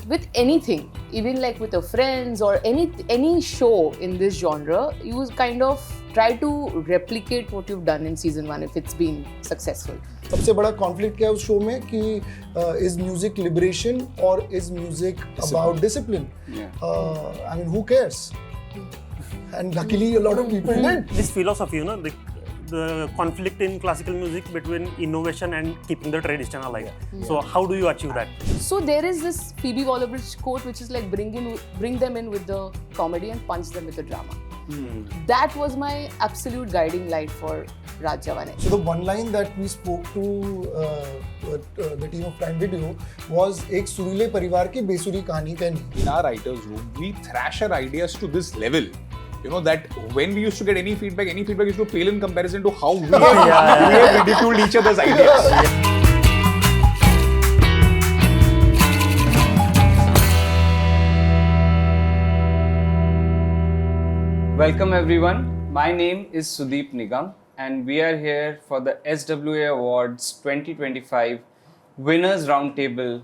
with anything, even like with your friends or any show in this genre, you kind of try to replicate what you've done in season 1 if it's been successful. सबसे बड़ा conflict क्या है उस show में कि is music liberation or is music about discipline? I mean, who cares? And luckily a lot of people did. This philosophy, the conflict in classical music between innovation and keeping the tradition alive. So how do you achieve that? So there is this Phoebe Waller-Bridge quote which is like bring them in with the comedy and punch them with the drama. That was my absolute guiding light for Raj Jawaan. So the one line that we spoke to the team of Prime Video was एक सुरीले परिवार की बेसुरी कहानी कहनी. In our writers' room, we thrash our ideas to this level. You know that when we used to get any feedback used to pale in comparison to how we have ridiculed each other's ideas. Welcome everyone. My name is Sudeep Nigam and we are here for the SWA Awards 2025 Winners Roundtable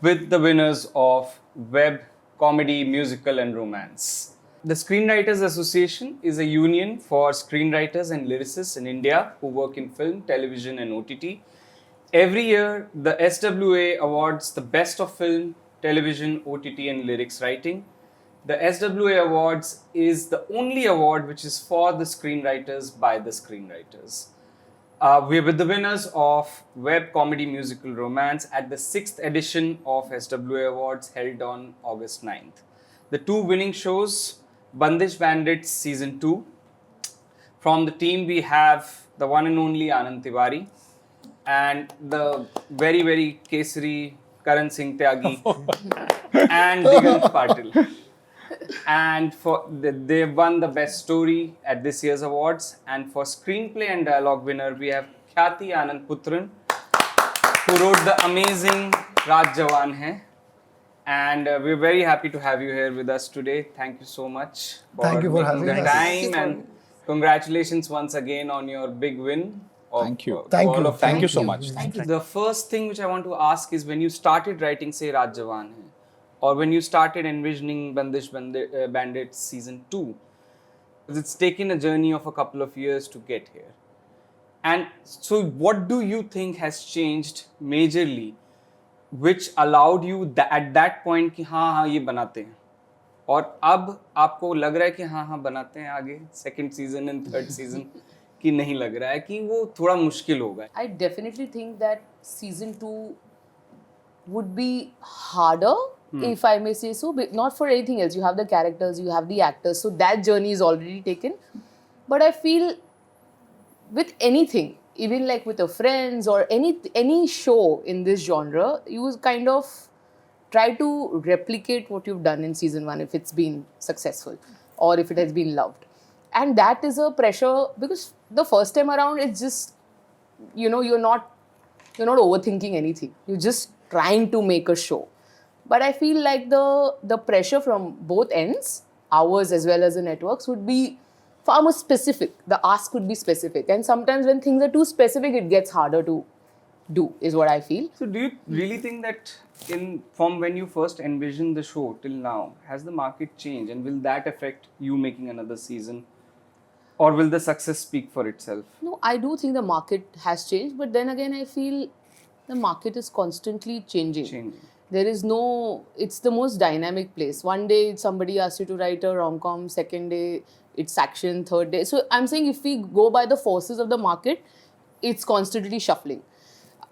with the winners of Web, Comedy, Musical and Romance. The Screenwriters Association is a union for screenwriters and lyricists in India who work in film, television and OTT. Every year, the SWA awards the best of film, television, OTT and lyrics writing. The SWA Awards is the only award which is for the screenwriters by the screenwriters. We're with the winners of Web, Comedy, Musical, Romance at the 6th edition of SWA Awards held on August 9th. The two winning shows, Bandish Bandits Season 2. From the team we have the one and only Anand Tiwari and the very, very Kesari Karan Singh Tyagi and Digant Patil. And they won the best story at this year's awards. And for screenplay and dialogue winner, we have Khyati Anand Putran, who wrote the amazing Raat Jawaan Hai. And we're very happy to have you here with us today. Thank you so much for Thank you for making having the us. time, and congratulations once again on your big win. Thank you. Thank you so much. Thank you. The first thing which I want to ask is when you started writing, say, Raat Jawaan Hai, or when you started envisioning Bandish Bandits Season 2, it's taken a journey of a couple of years to get here. And so what do you think has changed majorly which allowed you at that point कि हाँ ये बनाते हैं और अब आपको लग रहा है कि हाँ बनाते हैं आगे second season and third season कि नहीं लग रहा है कि वो थोड़ा मुश्किल होगा? I definitely think that season 2 would be harder, if I may say so, but not for anything else. You have the characters, you have the actors, so that journey is already taken. But I feel with anything, even like with your friends or any show in this genre, you kind of try to replicate what you've done in season 1 if it's been successful or if it has been loved. And that is a pressure because the first time around it's just, you're not overthinking anything. You're just trying to make a show. But I feel like the pressure from both ends, ours as well as the networks, would be far more specific. The ask would be specific. And sometimes when things are too specific, it gets harder to do, is what I feel. So do you really think that from when you first envisioned the show till now, has the market changed and will that affect you making another season? Or will the success speak for itself? No, I do think the market has changed. But then again, I feel the market is constantly changing. There is it's the most dynamic place. One day somebody asks you to write a rom-com, second day it's action, third day. So I'm saying if we go by the forces of the market, it's constantly shuffling.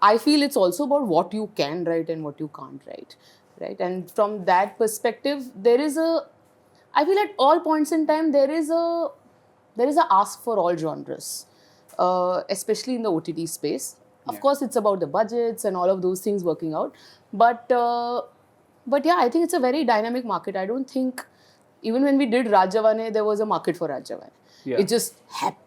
I feel it's also about what you can write and what you can't write, right? And from that perspective, I feel at all points in time, there is a ask for all genres, especially in the OTT space. Of course, it's about the budgets and all of those things working out. But yeah, I think it's a very dynamic market. I don't think even when we did Raj Jawaan Hai, there was a market for Raj Jawaan. Yeah. It just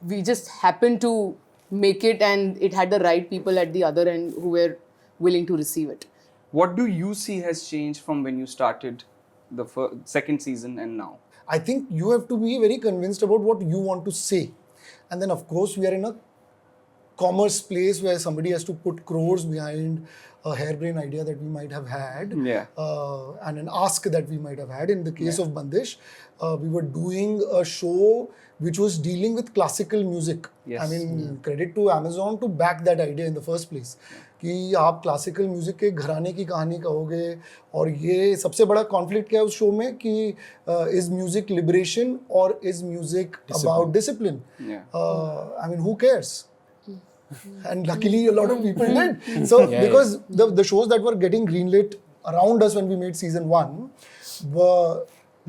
we just happened to make it, and it had the right people at the other end who were willing to receive it. What do you see has changed from when you started the second season and now? I think you have to be very convinced about what you want to say. And then of course we are in a commerce place where somebody has to put crores behind a harebrained idea that we might have had, and an ask that we might have had. In the case of Bandish, we were doing a show which was dealing with classical music. I mean, credit to Amazon to back that idea in the first place. कि आप classical music के घराने की कहानी कहोगे, और ये सबसे बड़ा कॉन्फ्लिक्ट क्या है उस शो में कि इज म्यूजिक लिबरेशन और is music about discipline. I mean, who cares? And luckily a lot of people did. So because the shows that were getting greenlit around us when we made season 1 were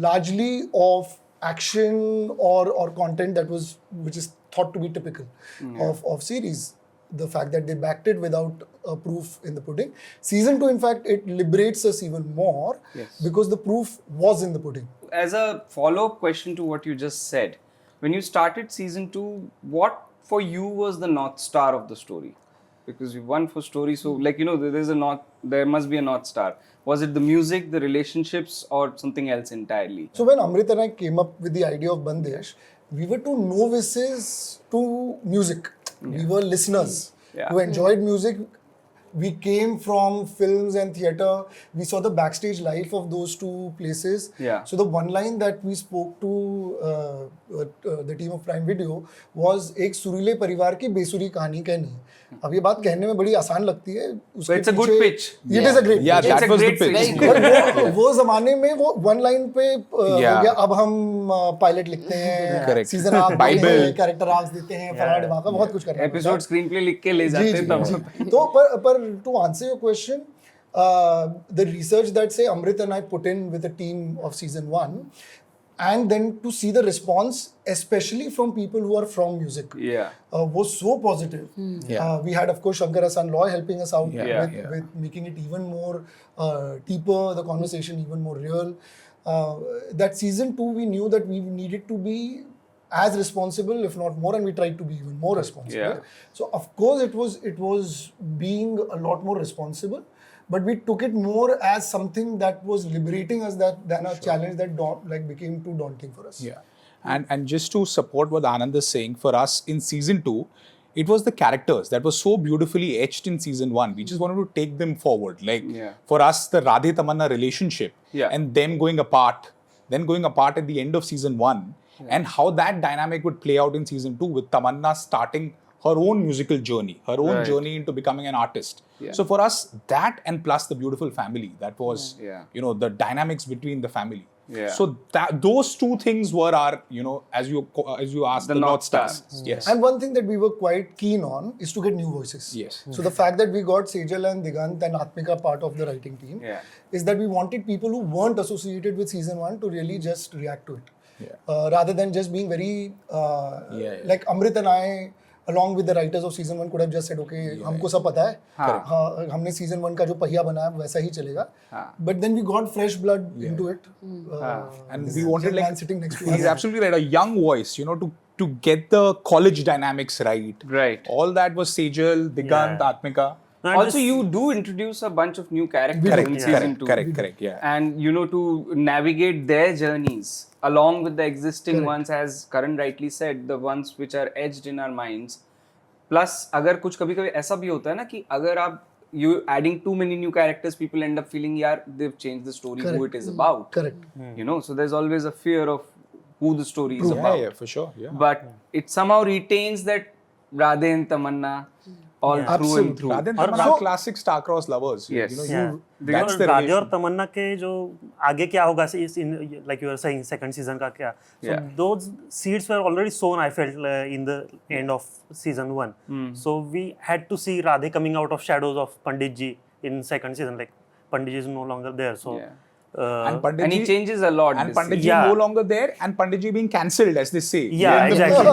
largely of action or content which is thought to be typical of series. The fact that they backed it without proof in the pudding. Season 2, in fact, it liberates us even more because the proof was in the pudding. As a follow-up question to what you just said, when you started season 2, what for you was the North Star of the story? Because you won for story, so like, you know, there must be a North Star. Was it the music, the relationships, or something else entirely? So when Amrit and I came up with the idea of Bandish, we were two novices to music. We were listeners who enjoyed music. We came from films and theatre. We saw the backstage life of those two places. So the one line that we spoke to the team of Prime Video was, एक सुरीले परिवार की बेसुरी कहानी कहनी. अब ये बात कहने में बड़ी आसान लगती है. But it's a good pitch. It is a great pitch. that was the pitch. पर वो जमाने में वो one line पे हो गया. अब हम पायलट लिखते हैं, सीजन आर्क देते हैं, कैरेक्टर आर्क्स देते हैं, फलाना ढिमाका, बहुत कुछ करना है. एपिसोड स्क्रीनप्ले लिख के ले जाते हैं तब. तो पर to answer your question, the research that say Amrit and I put in with the team of season 1, and then to see the response, especially from people who are from music, was so positive. We had, of course, Shankar Hassan Loy helping us out with making it even more deeper, the conversation even more real. That season 2, we knew that we needed to be as responsible, if not more, and we tried to be even more responsible. So of course it was being a lot more responsible, but we took it more as something that was liberating us than a challenge that became too daunting for us. And just to support what Anand is saying, for us in season 2, it was the characters that were so beautifully etched in season 1. We just wanted to take them forward. Like for us, the Radhe Tamanna relationship and them going apart at the end of season 1. And how that dynamic would play out in season 2 with Tamanna starting her own musical journey, her own journey into becoming an artist. So for us, that and plus the beautiful family, that was, you know, the dynamics between the family. So those two things were our, you know, as you asked, the North Stars. Yes. And one thing that we were quite keen on is to get new voices. So the fact that we got Sejal and Digant and Atmika part of the writing team is that we wanted people who weren't associated with season 1 to really just react to it. Rather than just being very like Amrit and I, along with the writers of season 1, could have just said, okay, हमको सब पता है, हमने season 1 का जो पहिया बनाया वैसा ही चलेगा. But then we got fresh blood into it, and we wanted, like, sitting next to he's us. absolutely right, a young voice, you know, to get the college dynamics right. All that was Sejal, Digant, Atmika. Also, you do introduce a bunch of new characters in season 2. Correct. And, you know, to navigate their journeys along with the existing ones, as Karan rightly said, the ones which are edged in our minds. Plus, अगर कुछ कभी-कभी ऐसा भी होता है ना कि अगर आप you adding too many new characters, people end up feeling, yeah, they've changed the story, who it is about. You know, so there's always a fear of who the story is about. Yeah, for sure. But it somehow retains that Radhe and Tamanna all through and through. Radhe and Tamanna are classic star-crossed lovers. Yes. You know, That's the Radhe और तमन्ना के जो आगे क्या होगा in like you were saying second season का क्या, so those seeds were already sown, I felt, in the end of season 1. So we had to see Radhe coming out of shadows of Pandit ji in second season. Like Pandit ji is no longer there, so and he changes a lot. And Pandit ji no longer there, and Pandit ji being cancelled, as they say. Exactly.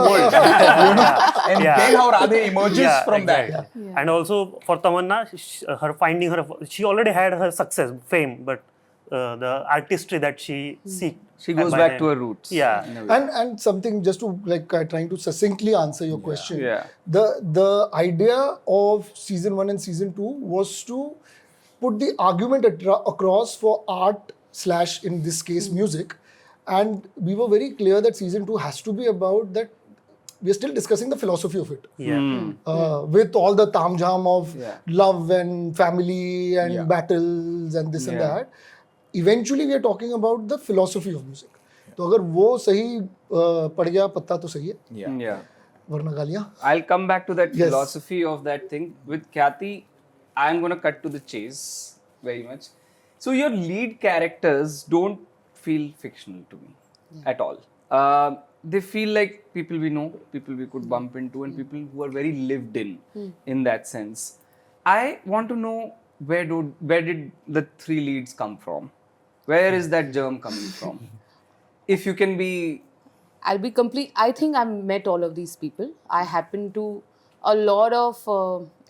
And then how Radhe emerges from that. And also for Tamanna, her finding her, she already had her success, fame, but the artistry that she seeks. She goes back to her roots. And something just to like trying to succinctly answer your question. The idea of season 1 and season 2 was to put the argument across for art / in this case music, and we were very clear that season 2 has to be about that we are still discussing the philosophy of it. Yeah. With all the tamjam of Yeah. love and family and Yeah. battles and this and Yeah. that. Eventually, we are talking about the philosophy of music. तो अगर वो सही पड़ गया पत्ता तो सही है, Yeah. वरना गालियाँ. I'll come back to that Yes. philosophy of that thing. With Khyati, I'm going to cut to the chase very much. So your lead characters don't feel fictional to me at all. They feel like people we know, people we could bump into, and people who are very lived in that sense. I want to know where did the three leads come from? Where is that germ coming from? If you can be... I'll be complete. I think I've met all of these people. I happen to a lot of.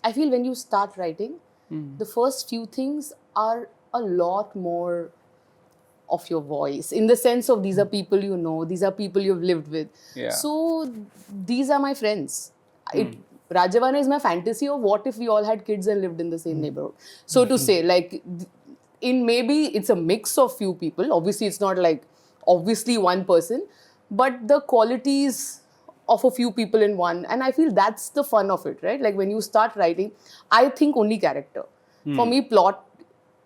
I feel when you start writing, the first few things are a lot more of your voice, in the sense of these are people you know, these are people you've lived with. Yeah. So these are my friends. Rajavana is my fantasy of what if we all had kids and lived in the same neighborhood. So to say, like, in maybe it's a mix of few people. Obviously, it's not like obviously one person, but the qualities of a few people in one. And I feel that's the fun of it, right? Like when you start writing, I think only character. For me, plot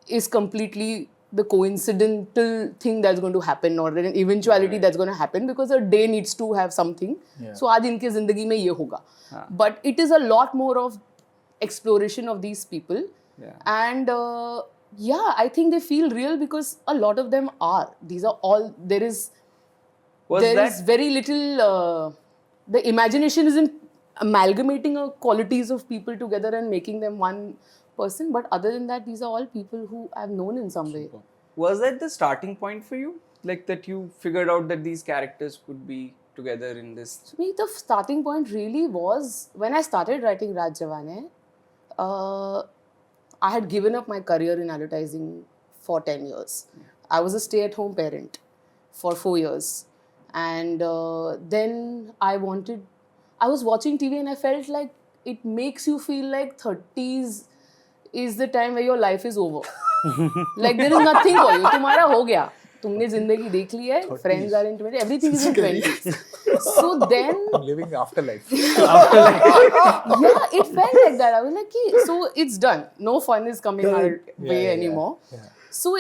is completely the coincidental thing that's going to happen, or an eventuality that's going to happen, because a day needs to have something. So aaj inke zindagi mein ye hoga. But it is a lot more of exploration of these people. Yeah. And yeah, I think they feel real because a lot of them are. These are all, there is very little, the imagination is in amalgamating qualities of people together and making them one person. But other than that, these are all people who I've known in some way. Was that the starting point for you? Like that you figured out that these characters could be together in this? To me, the starting point really was when I started writing Raj Jawaan. I had given up my career in advertising for 10 years. I was a stay-at-home parent for 4 years. And then I was watching TV and I felt like it makes you feel like 30s is the time where your life is over. Like there is nothing for you. तुम्हारा हो गया. तुमने जिंदगी देख ली है. Friends are in 20s. Everything is in 20s. So then... Living afterlife. Yeah, it felt like that. I was like, so it's done. No fun is coming our way anymore. Yeah. So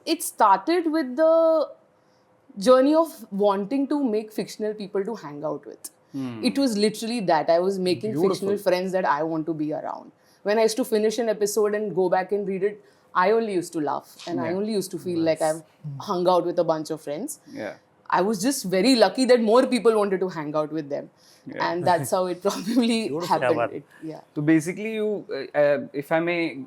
it started with the journey of wanting to make fictional people to hang out with. It was literally that. I was making fictional friends that I want to be around. When I used to finish an episode and go back and read it, I only used to laugh and I only used to feel like I've hung out with a bunch of friends. Yeah. I was just very lucky that more people wanted to hang out with them. Yeah. And that's how it probably happened. So basically you, if I may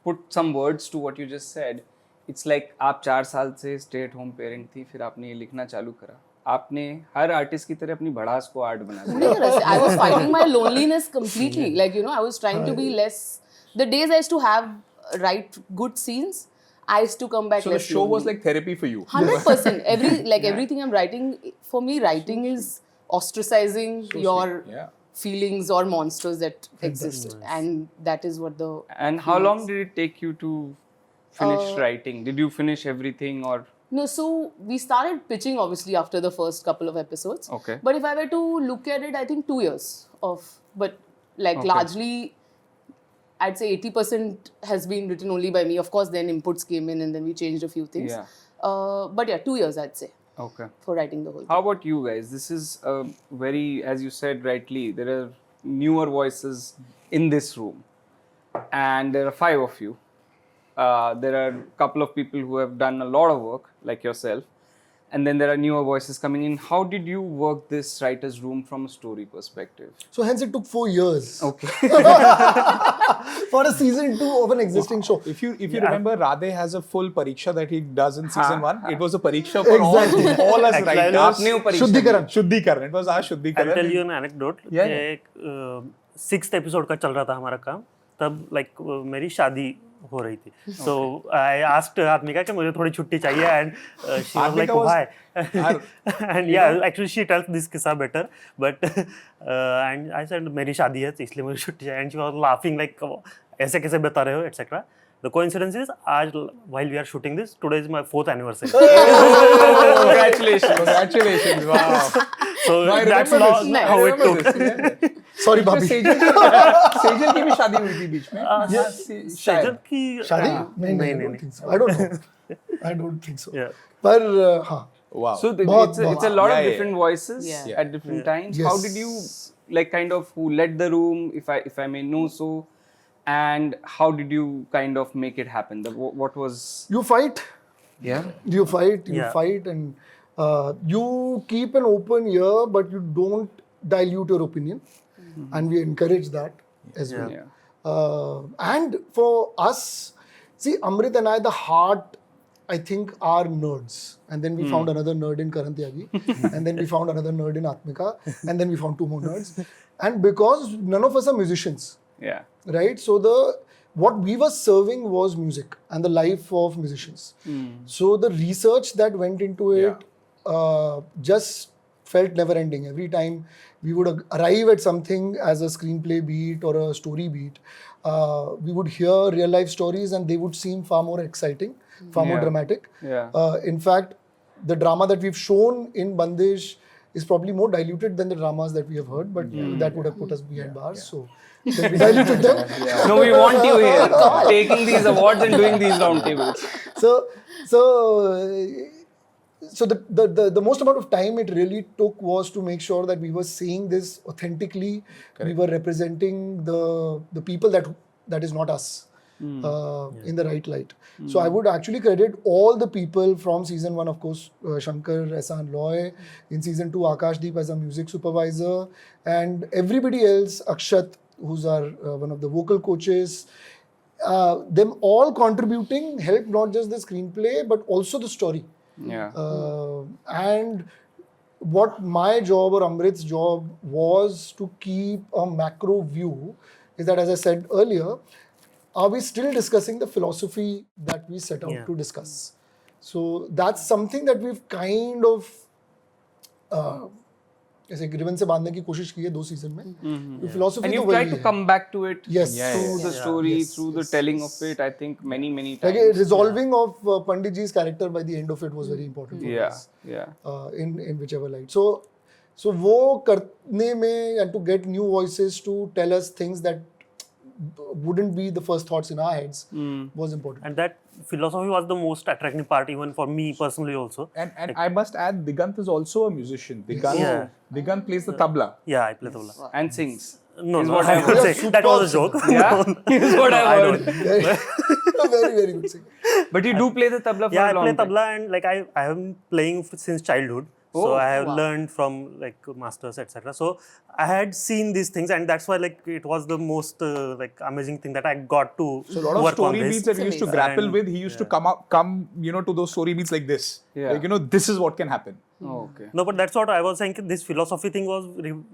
put some words to what you just said, it's like आप 4 साल से stay at home parent थी, फिर आपने ये लिखना चालू करा. आपने हर आर्टिस्ट की तरह अपनी भड़ास को आर्ट बना दिया. I was fighting my loneliness completely. Like, you know, I was trying to be less. The days I used to write good scenes, I used to come back. So the show was like therapy for you. 100%. Everything I'm writing, for me, writing is ostracizing your feelings or monsters that exist. And that is what the... And how long did it take you to finish writing? Did you finish everything or... No, so we started pitching obviously after the first couple of episodes. Okay. But if I were to look at it, I think 2 years but largely, I'd say 80% has been written only by me. Of course, then inputs came in and then we changed a few things. Yeah. But yeah, 2 years I'd say. Okay. For writing the whole thing. How about you guys? This is very, as you said rightly, there are newer voices in this room. And there are 5 of you. There are a couple of people who have done a lot of work, like yourself. And then there are newer voices coming in. How did you work this writer's room from a story perspective? So hence it took 4 years. Okay. For a season 2 of an existing show. If you remember, Radhe has a full pariksha that he does in season 1. It was a pariksha for all us writers. Shuddhikaran. It was our Shuddhikaran. I'll tell you an anecdote. Sixth episode का चल रहा था हमारा काम. तब मेरी शादी हो रही थी. So I asked Atmika कि मुझे थोड़ी छुट्टी चाहिए and she was like why? And yeah, actually she tells this किस्सा better, but and I said मेरी शादी है इसलिए मुझे छुट्टी चाहिए, and she was laughing like ऐसे कैसे बता रहे हो etc. The coincidence is आज while we are shooting this, today is my 4th anniversary. Congratulations! Congratulations! Wow. So I that's remember not this. how I it remember took. this, yeah. Sorry, तो भाभी. सेजल की भी शादी हुई थी बीच में Sejal शायद की शादी? नहीं नहीं, I don't think so. I don't know. I don't think so. Yeah. पर हाँ. wow So बहुत, it's a lot Yeah, of yeah, different voices Yeah. at different times. Yes. How did you like kind of who led the room, if I may know so, and how did you kind of make it happen? What was You fight. yeah You fight. You Yeah. fight, and you keep an open ear, but you don't dilute your opinion, and we encourage that as well. yeah And for us, see, Amrit and I, the heart, I think, are nerds. And then we found another nerd in Karan Tyagi. And then we found another nerd in Atmika. And then we found 2 more nerds. And because none of us are musicians, yeah right? So what we were serving was music and the life of musicians. So the research that went into it just felt never ending. Every time we would arrive at something as a screenplay beat or a story beat, we would hear real life stories and they would seem far more exciting, far more Yeah. dramatic. Yeah. In fact, the drama that we've shown in Bandish is probably more diluted than the dramas that we have heard, but that would have put us behind bars. So then we diluted them. no, we want you here taking these awards and doing these roundtables. So the most amount of time it really took was to make sure that we were saying this authentically. We were representing the people that is not us in the right light. So I would actually credit all the people from season 1, of course, Shankar, Ehsan Loy, in season 2, Akashdeep as a music supervisor, and everybody else, Akshat, who's our one of the vocal coaches. Them all contributing helped not just the screenplay but also the story. Yeah. And what my job or Amrit's job was to keep a macro view is that, as I said earlier, are we still discussing the philosophy that we set out to discuss? So that's something that we've kind of ऐसे ग्रीवन से बांधने की कोशिश की है 2 season में. Philosophy And तो you वही try to है. come back to it Yes. through the story, Yes, through the yes, telling yes. of it. I think many times. Like a resolving of Pandit ji's character by the end of it was very important for Yeah, us. yeah. In whichever light. So वो करने में and to get new voices to tell us things that wouldn't be the first thoughts in our heads was important. And that philosophy was the most attractive part, even for me personally also. and I must add Digant is also a musician. Digant plays the tabla. Yeah, I play tabla. And sings. No, Is no, what I I've would heard. say that was a joke. Yeah, is what I've I heard. don't. very good singer. But you do play the tabla for Yeah, a I long play time. tabla, and like I have been playing since childhood. So I have learned from like masters, etc. So I had seen these things, and that's why like it was the most like amazing thing that I got to So a lot of work on story this. beats that we used to grapple And- with, he used to come to those story beats like this. Yeah. Like, this is what can happen. Oh, okay. No, but that's what I was saying. This philosophy thing was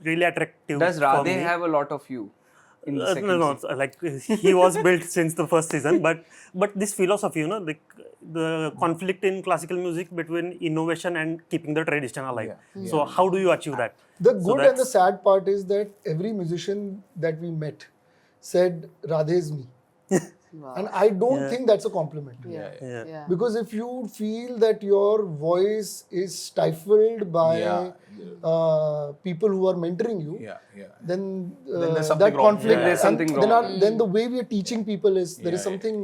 really attractive. Does for Radhe me. have a lot of you in the second No, season? like he was built since the first season, but this philosophy, like the conflict in classical music between innovation and keeping the tradition alive. So how do you achieve that? The So good and the that's- sad part is that every musician that we met said Radhe is me. And I don't think that's a compliment. Yeah. Because if you feel that your voice is stifled by people who are mentoring you, then there's something that wrong. conflict, Yeah. There's something then, wrong. then the way we are teaching people is there is something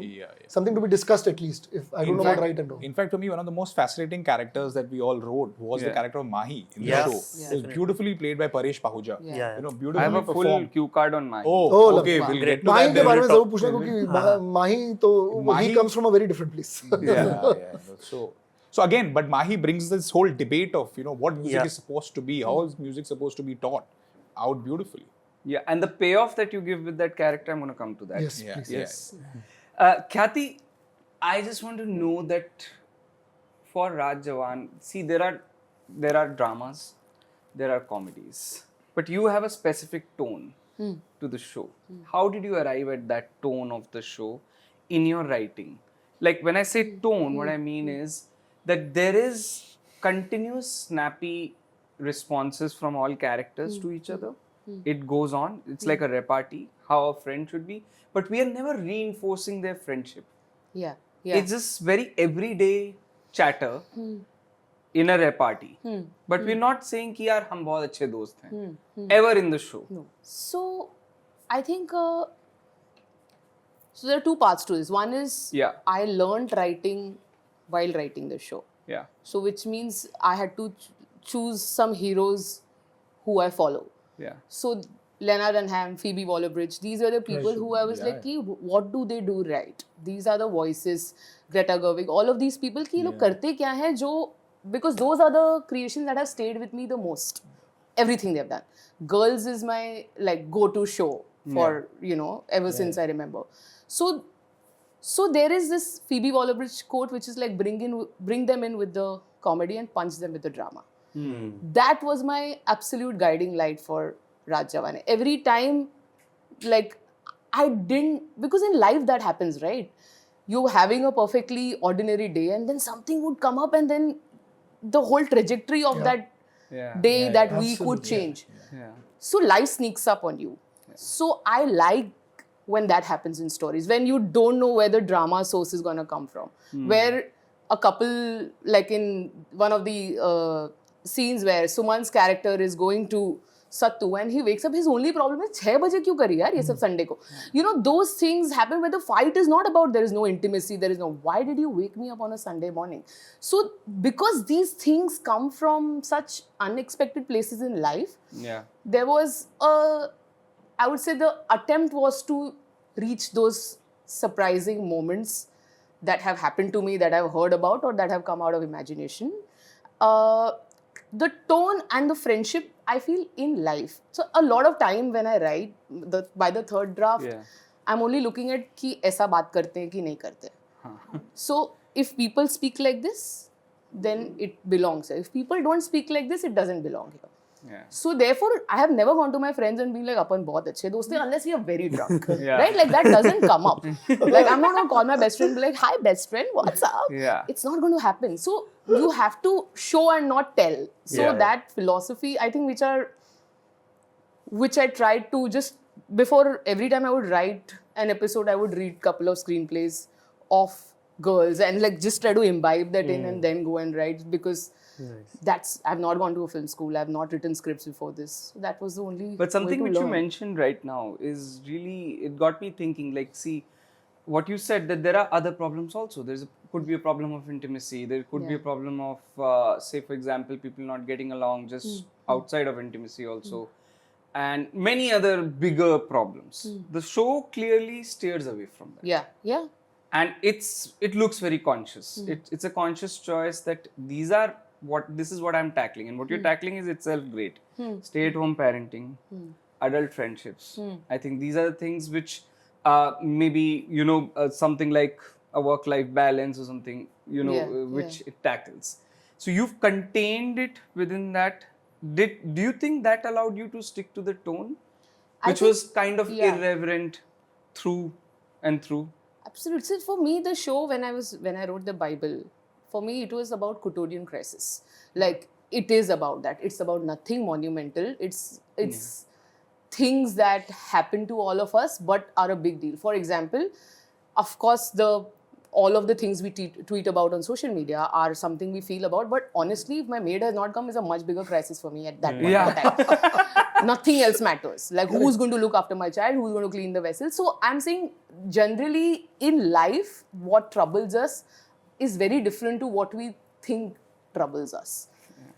something to be discussed at least. If I don't know about right and wrong. In fact, for me, one of the most fascinating characters that we all wrote was the character of Mahi in the Yes. show. It was beautifully played by Paresh Pahuja. Yeah. Beautifully I have a full performed. cue card on mine. Oh, Oh, okay, lovely. we'll get to Mahi that. के बारे में We'll जरूर talk. पूछना क्योंकि माही तो he Mahi- comes from a very different place. So again, but Mahi brings this whole debate of what music Yeah. is supposed to be, how is music supposed to be taught out beautifully. Yeah, and the payoff that you give with that character, I'm going to come to that. Yes, please. Yes. Khyati, I just want to know that for Raj Jawaan, see, there are dramas, there are comedies, but you have a specific tone to the show. How did you arrive at that tone of the show in your writing? Like when I say tone, what I mean is that there is continuous snappy responses from all characters to each other. It goes on. It's like a repartee, how a friend should be. But we are never reinforcing their friendship. Yeah. It's just very everyday chatter in a repartee. But we're not saying कि यार हम बहुत अच्छे दोस्त हैं. Ever in the show. No. So, I think so there are two parts to this. One is I learned writing while writing the show. Yeah. So which means I had to choose some heroes who I follow. Yeah. So Leonard Dunham, Phoebe Waller-Bridge, these are the people who I was like, what do they do right? These are the voices, Greta Gerwig, all of these people कि लोग करते क्या हैं जो, because those are the creations that have stayed with me the most. Everything they've done. Girls is my like go-to show for ever since I remember. So there is this Phoebe Waller-Bridge quote which is like bring them in with the comedy and punch them with the drama. That was my absolute guiding light for Raj Jawaan. Every time, like, I didn't, because in life that happens, right? You're having a perfectly ordinary day and then something would come up and then the whole trajectory of that day, that week would change. So life sneaks up on you. So I like when that happens in stories, when you don't know where the drama source is going to come from. Where a couple, like in one of the scenes where Suman's character is going to Sattu and he wakes up, his only problem is 6 baje kyun kari yaar ye sab Sunday ko. You know, those things happen where the fight is not about, there is no intimacy, there is no, why did you wake me up on a Sunday morning? So because these things come from such unexpected places in life, there was I would say the attempt was to reach those surprising moments that have happened to me, that I've heard about or that have come out of imagination. The tone and the friendship I feel in life. So a lot of time when I write, by the third draft, I'm only looking at कि ऐसा बात करते हैं कि नहीं करते. So if people speak like this, then it belongs here. If people don't speak like this, it doesn't belong here. So therefore, I have never gone to my friends and been like, "Apan बहुत अच्छे दोस्त हैं," unless we are very drunk, right? Like that doesn't come up. Like I'm not going to call my best friend and be like, "Hi, best friend, what's up?" It's not going to happen. So you have to show and not tell. So that philosophy, I think, which I tried to just before every time I would write an episode, I would read couple of screenplays of girls and like just try to imbibe that in and then go and write, because I've not gone to a film school, I've not written scripts before this. So that was the only But something way to which you learn. mentioned right now is really, it got me thinking, like, see, what you said, that there are other problems also. Could be a problem of intimacy, there could be a problem of, say for example, people not getting along just outside of intimacy also. And many other bigger problems. The show clearly steers away from that. Yeah. And it looks very conscious. It's a conscious choice that this is what I'm tackling, and what you're tackling is itself great. Stay-at-home parenting, adult friendships. I think these are the things which maybe something like a work-life balance or something which it tackles. So you've contained it within that. Do you think that allowed you to stick to the tone, which was kind of irreverent through and through? Absolutely. So for me, the show, when I wrote the Bible, for me it was about quotidian crisis. Like it is about that. It's about nothing monumental. It's things that happen to all of us but are a big deal. For example, of course, all of the things we tweet about on social media are something we feel about. But honestly, if my maid has not come, is a much bigger crisis for me at that point of time. Nothing else matters. Like who's going to look after my child? Who's going to clean the vessel? So I'm saying generally in life, what troubles us is very different to what we think troubles us.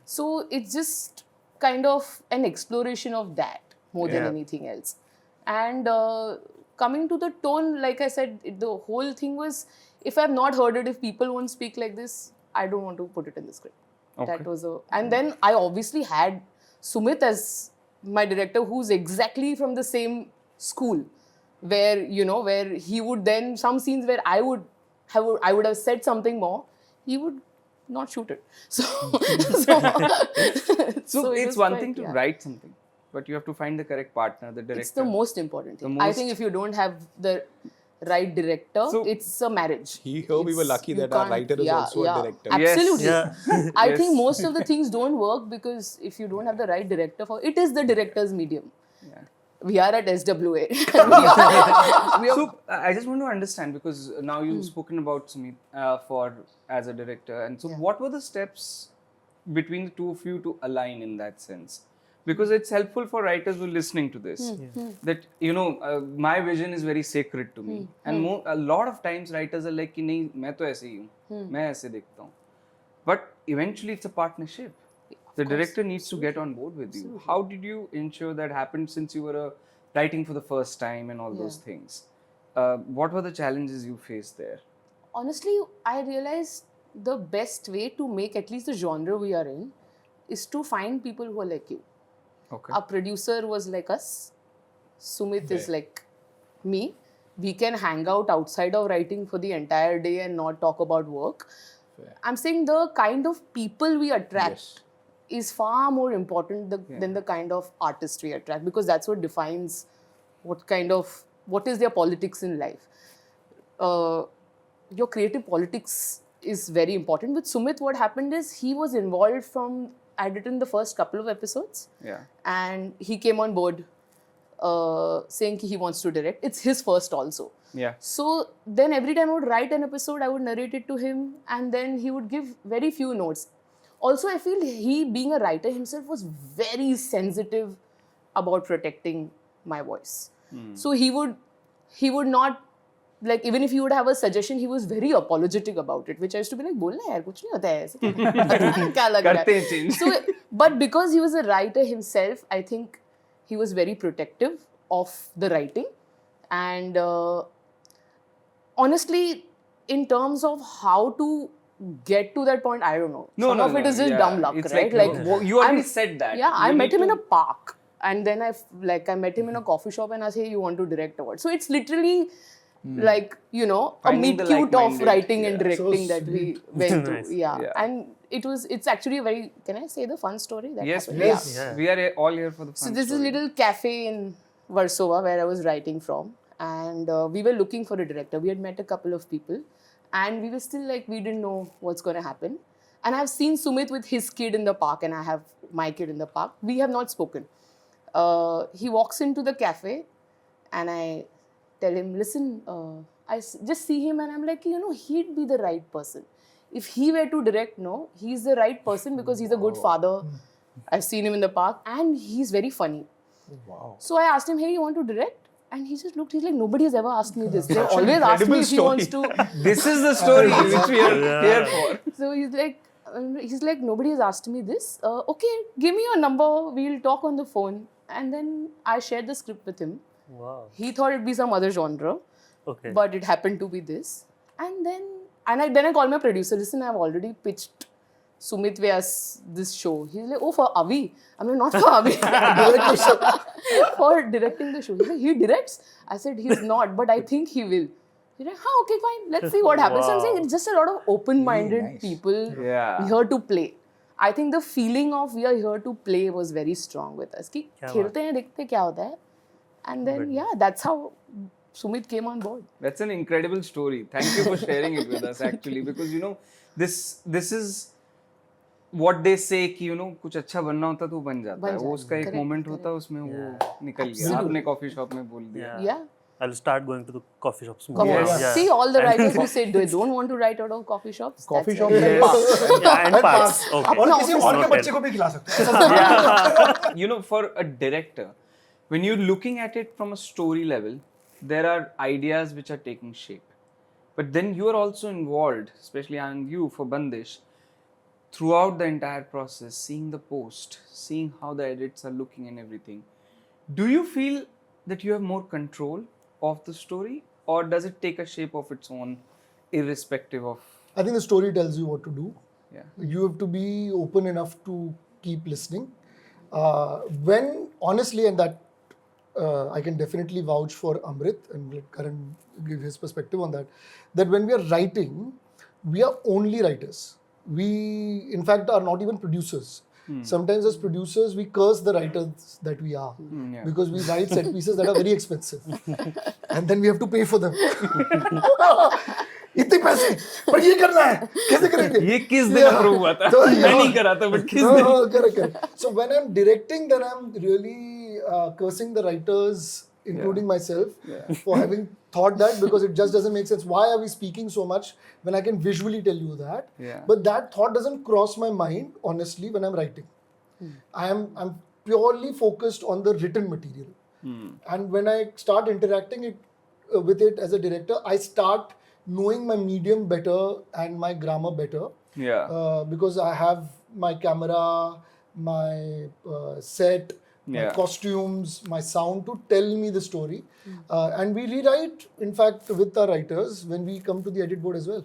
So it's just kind of an exploration of that more than anything else. And coming to the tone, like I said, the whole thing was, if I've not heard it, if people won't speak like this, I don't want to put it in the script. Okay. That was and then I obviously had Sumit as my director, who's exactly from the same school, where he would then, some scenes where I would have said something more, he would not shoot it. So it's one thing to write something, but you have to find the correct partner, the director. It's the most important thing. I think if you don't have the right director, it's a marriage. We were lucky that our writer is also a director. Absolutely. Yes. I think most of the things don't work because if you don't have the right director it is the director's medium. We are at SWA. So I just want to understand, because now you've spoken about Sumit as a director, and so what were the steps between the two of you to align in that sense? Because it's helpful for writers who are listening to this. That, you know, my vision is very sacred to me. And a lot of times writers are like, nahi, main to aise hi hu. Main aise dekhta hu. But eventually it's a partnership. The director needs to get on board with you. How did you ensure that happened since you were writing for the first time and all those things? What were the challenges you faced there? Honestly, I realized the best way to make at least the genre we are in is to find people who are like you. Okay. Our producer was like us. Sumit is like me. We can hang out outside of writing for the entire day and not talk about work. I'm saying the kind of people we attract is far more important than the kind of artist we attract, because that's what defines what is their politics in life. Your creative politics is very important. With Sumit, what happened is he was involved from, I'd written the first couple of episodes, and he came on board saying he wants to direct. It's his first also. Yeah. So then every time I would write an episode, I would narrate it to him, and then he would give very few notes. Also, I feel he, being a writer himself, was very sensitive about protecting my voice. So he would not, like, even if he would have a suggestion, he was very apologetic about it, which I used to be like, bolna yaar, kuch nahi hota hai aise. Kya lag raha hai? change. So, but because he was a writer himself, I think he was very protective of the writing. And honestly, in terms of how to get to that point, I don't know. Some of it is just dumb luck, it's right? You already said that. Yeah, I met him in a park, and then I met him in a coffee shop, and I say, you want to direct a what? So it's literally like, you know, Finding a the meet cute of like-minded. writing and So directing that we went through. Nice. Yeah. And it's actually a very, can I say the fun story that Yes, happened? please. Yeah. We are all here for the fun So this is a story. little cafe in Warsaw where I was writing from, and we were looking for a director. We had met a couple of people, and we were still like, we didn't know what's going to happen. And I've seen Sumit with his kid in the park, and I have my kid in the park. We have not spoken. He walks into the cafe, and I tell him, listen, just see him, and I'm like, you know, he'd be the right person. If he were to direct, no, he's the right person because he's a good father. I've seen him in the park, and he's very funny. Wow. So I asked him, hey, you want to direct? And he just looked, he's like, nobody has ever asked me this. They always ask me if he wants to. This is the story which we are here for. So he's like, nobody has asked me this. Okay, give me your number. We'll talk on the phone. And then I shared the script with him. Wow. He thought it'd be some other genre, Okay. but it happened to be this. And then I called my producer. Listen, I've already pitched Sumit Vyas this show. He's like, oh, for Avi? I'm like, not for Avi. For directing the show. He's like, he directs? I said, he's not, but I think he will. He's like, okay, fine. Let's see what happens. So I'm saying it's just a lot of open-minded people here to play. I think the feeling of we are here to play was very strong with us. Ki khelte hain, dekhte kya hota hai. And then, yeah, that's how Sumit came on board. That's an incredible story. Thank you for sharing it with us, actually, because, you know, this is what they say कि, you know, कुछ अच्छा बनना होता तो बन जाता है. वो उसका एक moment होता है, उसमें वो निकल गया. आपने coffee shop में बोल दिया. Yeah. I'll start going to the coffee shops more. Yes. See, all the writers who say they don't want to write out of coffee shops. Coffee that's shop it. में Yeah, and parks. Okay. और किसी और के बच्चे को भी खिला सकते हैं. You know, for a director, when you're looking at it from a story level, there are ideas which are taking shape. But then you are also involved, especially and you for Bandish, throughout the entire process, seeing the post, seeing how the edits are looking and everything. Do you feel that you have more control of the story, or does it take a shape of its own, irrespective of? I think the story tells you what to do. Yeah. You have to be open enough to keep listening. When honestly, and that I can definitely vouch for Amrit and let Karan give his perspective on that. That when we are writing, we are only writers. We, in fact, are not even producers. Sometimes as producers, we curse the writers that we are because we write set pieces that are very expensive. And then we have to pay for them. इतने पैसे पर ये करना है कैसे करेंगे ये किस दिन अप्रूव हुआ था मैं नहीं करा था but किस दिन correct. So when I'm directing, then I'm really cursing the writers, including myself, for having thought that because it just doesn't make sense. Why are we speaking so much when I can visually tell you that? Yeah. But that thought doesn't cross my mind, honestly, when I'm writing. I'm purely focused on the written material. And when I start interacting with it as a director, I start knowing my medium better and my grammar better. Yeah. Because I have my camera, my set, my costumes, my sound to tell me the story. And we rewrite, in fact, with our writers when we come to the edit board as well.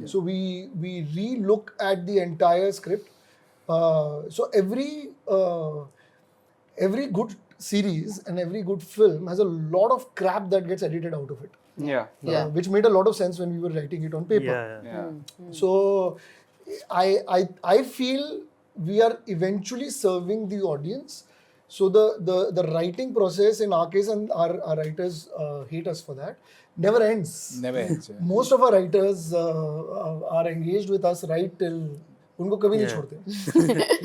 So we re-look at the entire script. So every good series and every good film has a lot of crap that gets edited out of it. Yeah. Which made a lot of sense when we were writing it on paper. Yeah. So I feel we are eventually serving the audience. So the writing process in our case, and our writers hate us for that, never ends. Never ends. Yeah. Most of our writers are engaged with us right till उनको कभी नहीं छोड़ते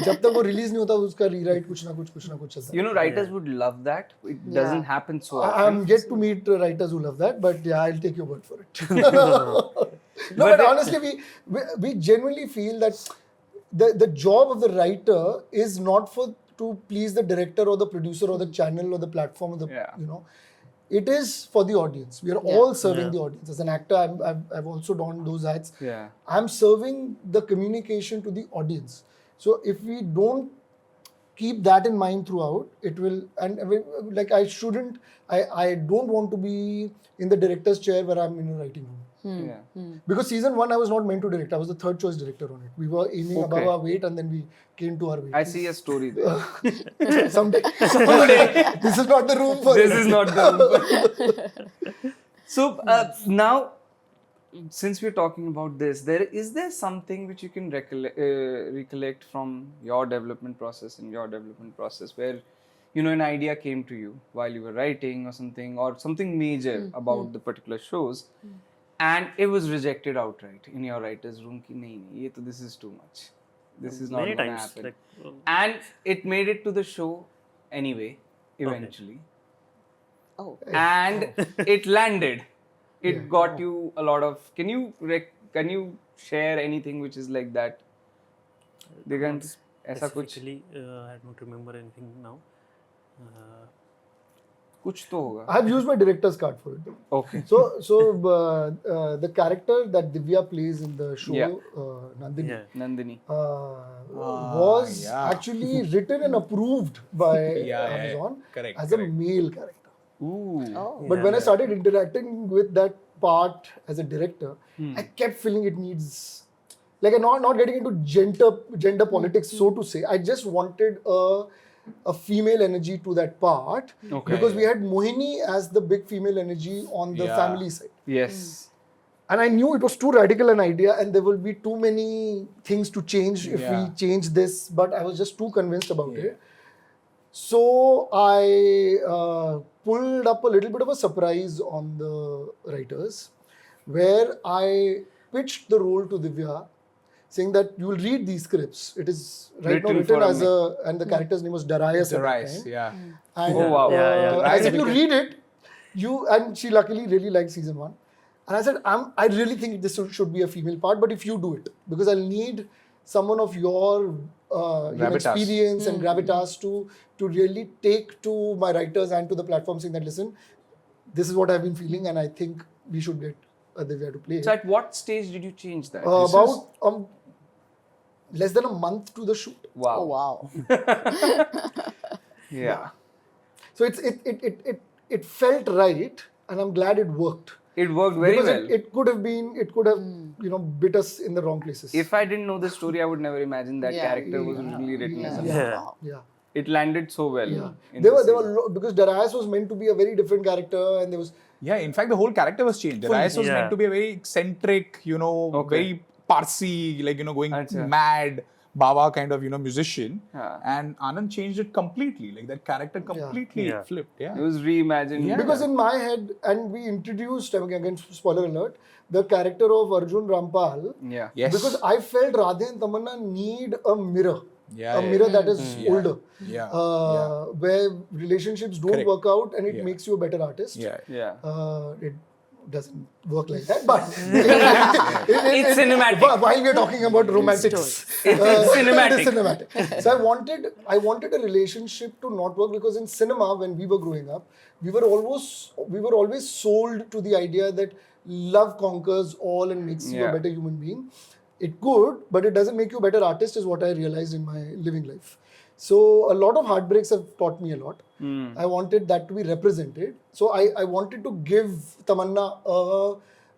जब तक वो release नहीं होता उसका रीराइट कुछ ना कुछ चलता है. You know, writers would love that. It doesn't happen so often. I'm yet to meet writers who love that, but yeah, I'll take your word for it. No, but honestly, we genuinely feel that the job of the writer is not to please the director or the producer or the channel or the platform or the it is for the audience. We are all serving the audience. As an actor, I've also done those hats. Yeah. I'm serving the communication to the audience. So if we don't keep that in mind throughout, it will, and like I don't want to be in the director's chair where I'm in a writing room. Because season 1 I was not meant to direct. I was the third choice director on it. We were aiming above our weight and then we came to our weight. I see a story there. Someday. This is not the room for This it. is not the room. So now, since we're talking about this, is there something which you can recollect from your development process where an idea came to you while you were writing or something major about the particular shows, and it was rejected outright in your writer's room ki this is too much. This is not going to happen. And it made it to the show anyway, eventually. Oh. And it landed. It got you a lot of. Can you share anything which is like that? Digant, ऐसा कुछ? Specifically, I don't remember anything now. कुछ तो होगा. I have used my director's card for it. Okay. So the character that Divya plays in the show, Nandini, was actually written and approved by Amazon as a male character. Ooh. Oh. But when I started interacting with that part as a director, I kept feeling it needs, like I'm not getting into gender politics, so to say. I just wanted a female energy to that part because we had Mohini as the big female energy on the family side. Yes. And I knew it was too radical an idea and there will be too many things to change if we change this, but I was just too convinced about it. So I pulled up a little bit of a surprise on the writers where I pitched the role to Divya, saying that you will read these scripts. It is written as and the character's name was Darius. Darius, yeah. And, Oh wow. I said, you read it, and she luckily really liked season 1. And I said, I really think this should be a female part, but if you do it, because I'll need someone of your experience and gravitas to really take to my writers and to the platform saying that, listen, this is what I've been feeling and I think we should get Divya to play. So at what stage did you change that? About less than a month to the shoot. Wow. Oh wow. Yeah. So it felt right and I'm glad it worked. It worked very Because well. it could have bit us in the wrong places. If I didn't know the story, I would never imagine that character was really written as a man. Yeah. It landed so well. Yeah. in There the season. were because Darius was meant to be a very different character and there was Yeah, in fact, the whole character was changed. Darius was meant to be a very eccentric, very Parsi, going mad, Baba kind of, musician. And Anand changed it completely. Like that character completely flipped. Yeah. It was reimagined. Yeah. Because in my head, and we introduced, again, spoiler alert, the character of Arjun Rampal. Yeah. Yes. Because I felt Radhe and Tamanna need a mirror. Yeah, a mirror that is older. Yeah. Where relationships don't work out and it makes you a better artist. Yeah. Yeah. doesn't work like that, but It's cinematic. While we are talking about romantics, It's cinematic. it is cinematic. So I wanted a relationship to not work, because in cinema, when we were growing up, we were always sold to the idea that love conquers all and makes you a Yeah. better human being. It could, but it doesn't make you a better artist, is what I realized in my living life. So a lot of heartbreaks have taught me a lot. I wanted that to be represented. So I wanted to give Tamanna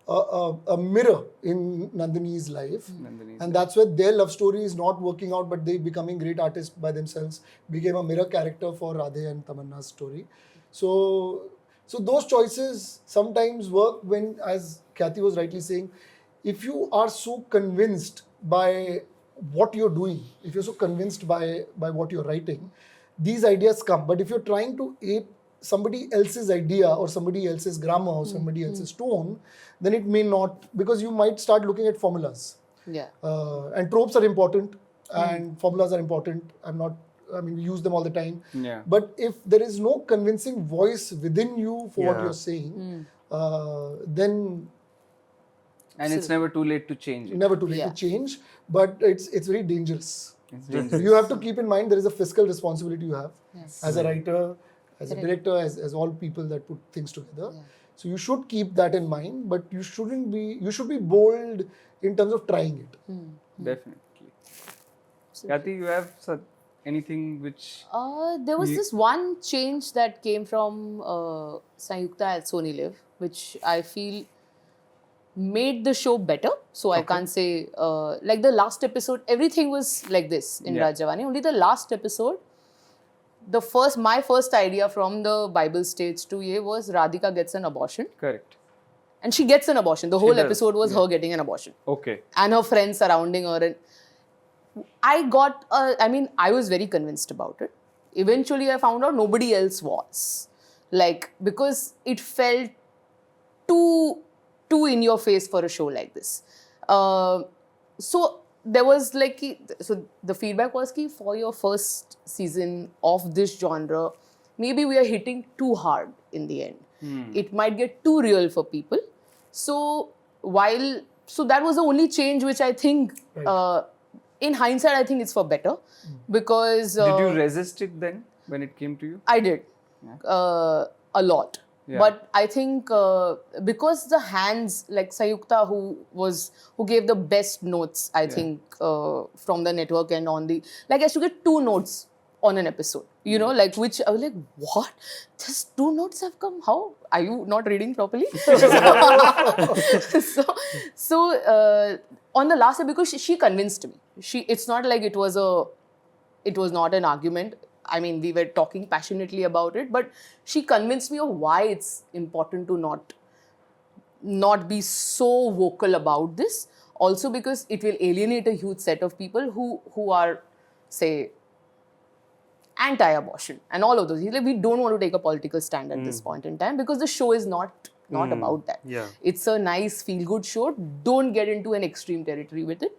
a mirror in Nandini's life. And that's where their love story is not working out, but they becoming great artists by themselves, became a mirror character for Radhe and Tamanna's story. So those choices sometimes work when, as Kathy was rightly saying, if you are so convinced by what you're doing, if you're so convinced by what you're writing, these ideas come. But if you're trying to ape somebody else's idea or somebody else's grammar or somebody else's tone, then it may not, because you might start looking at formulas. Yeah. And tropes are important and formulas are important. We use them all the time. Yeah. But if there is no convincing voice within you for what Yeah. you're saying, then And it's never too late to change it. never too late Yeah. to change. But it's very dangerous. It's dangerous. You have to keep in mind there is a fiscal responsibility you have Yes. as a writer, as a director, as all people that put things together. So you should keep that in mind, but you should be bold in terms of trying it. Definitely. Kathy, you have anything which... There was this one change that came from Sanyukta at Sony Live, which I feel made the show better. So I can't say, like the last episode, everything was like this in Yeah. Rajavani. Only the last episode, my first idea from the Bible stage to ye was Radhika gets an abortion. Correct. And she gets an abortion. The whole does, episode was her getting an abortion. Okay. And her friends surrounding her. And I was very convinced about it. Eventually, I found out nobody else was. Because it felt too in your face for a show like this. So there was the feedback was ki for your first season of this genre, maybe we are hitting too hard in the end. It might get too real for people. So that was the only change which I think, in hindsight, I think it's for better. Because... Did you resist it then when it came to you? I did. A lot. Yeah. But I think because the hands, like Sayukta, who gave the best notes, I think, from the network and on the... I used to get 2 notes on an episode, which I was like, what? Just 2 notes have come? How? Are you not reading properly? So on the last episode, because she convinced me. It's not like it was not an argument. I mean, we were talking passionately about it, but she convinced me of why it's important to not be so vocal about this. Also because it will alienate a huge set of people who are, say, anti-abortion and all of those. We don't want to take a political stand at this point in time because the show is not about that. Yeah. It's a nice feel-good show. Don't get into an extreme territory with it.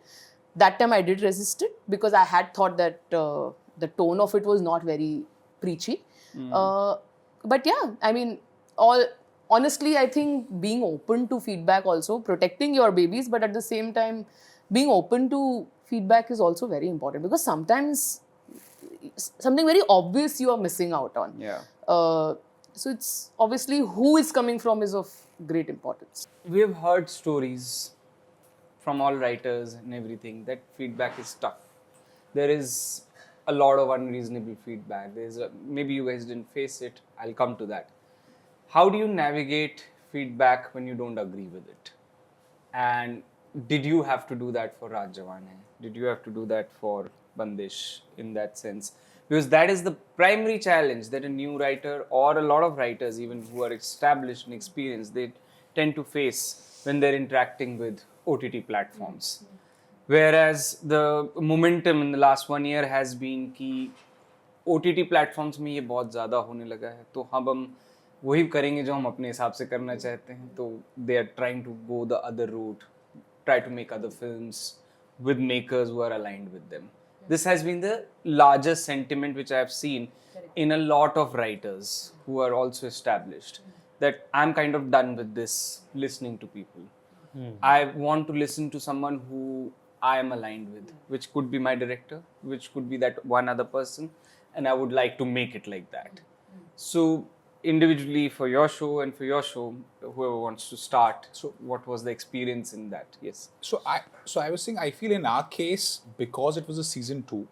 That time I did resist it because I had thought that the tone of it was not very preachy. But yeah, I mean, honestly, I think being open to feedback also, protecting your babies, but at the same time, being open to feedback is also very important because sometimes something very obvious you are missing out on. Yeah. So it's obviously who it's coming from is of great importance. We have heard stories from all writers and everything that feedback is tough. There is a lot of unreasonable feedback. Maybe you guys didn't face it. I'll come to that. How do you navigate feedback when you don't agree with it? And did you have to do that for Raj Jawaan Hai? Did you have to do that for Bandish in that sense? Because that is the primary challenge that a new writer or a lot of writers even who are established and experienced, they tend to face when they're interacting with OTT platforms. Whereas the momentum in the last 1 year has been कि OTT platforms में ये बहुत ज़्यादा होने लगा है, तो हम वही करेंगे जो हम अपने हिसाब से करना चाहते हैं. तो they are trying to go the other route, try to make other films with makers who are aligned with them. This has been the largest sentiment which I have seen in a lot of writers who are also established. that I'm kind of done with this listening to people. I want to listen to someone who I am aligned with, which could be my director, which could be that one other person, and I would like to make it like that. So individually for your show and for your show, whoever wants to start, so what was the experience in that? Yes. So I was saying, I feel in our case, because it was a season 2,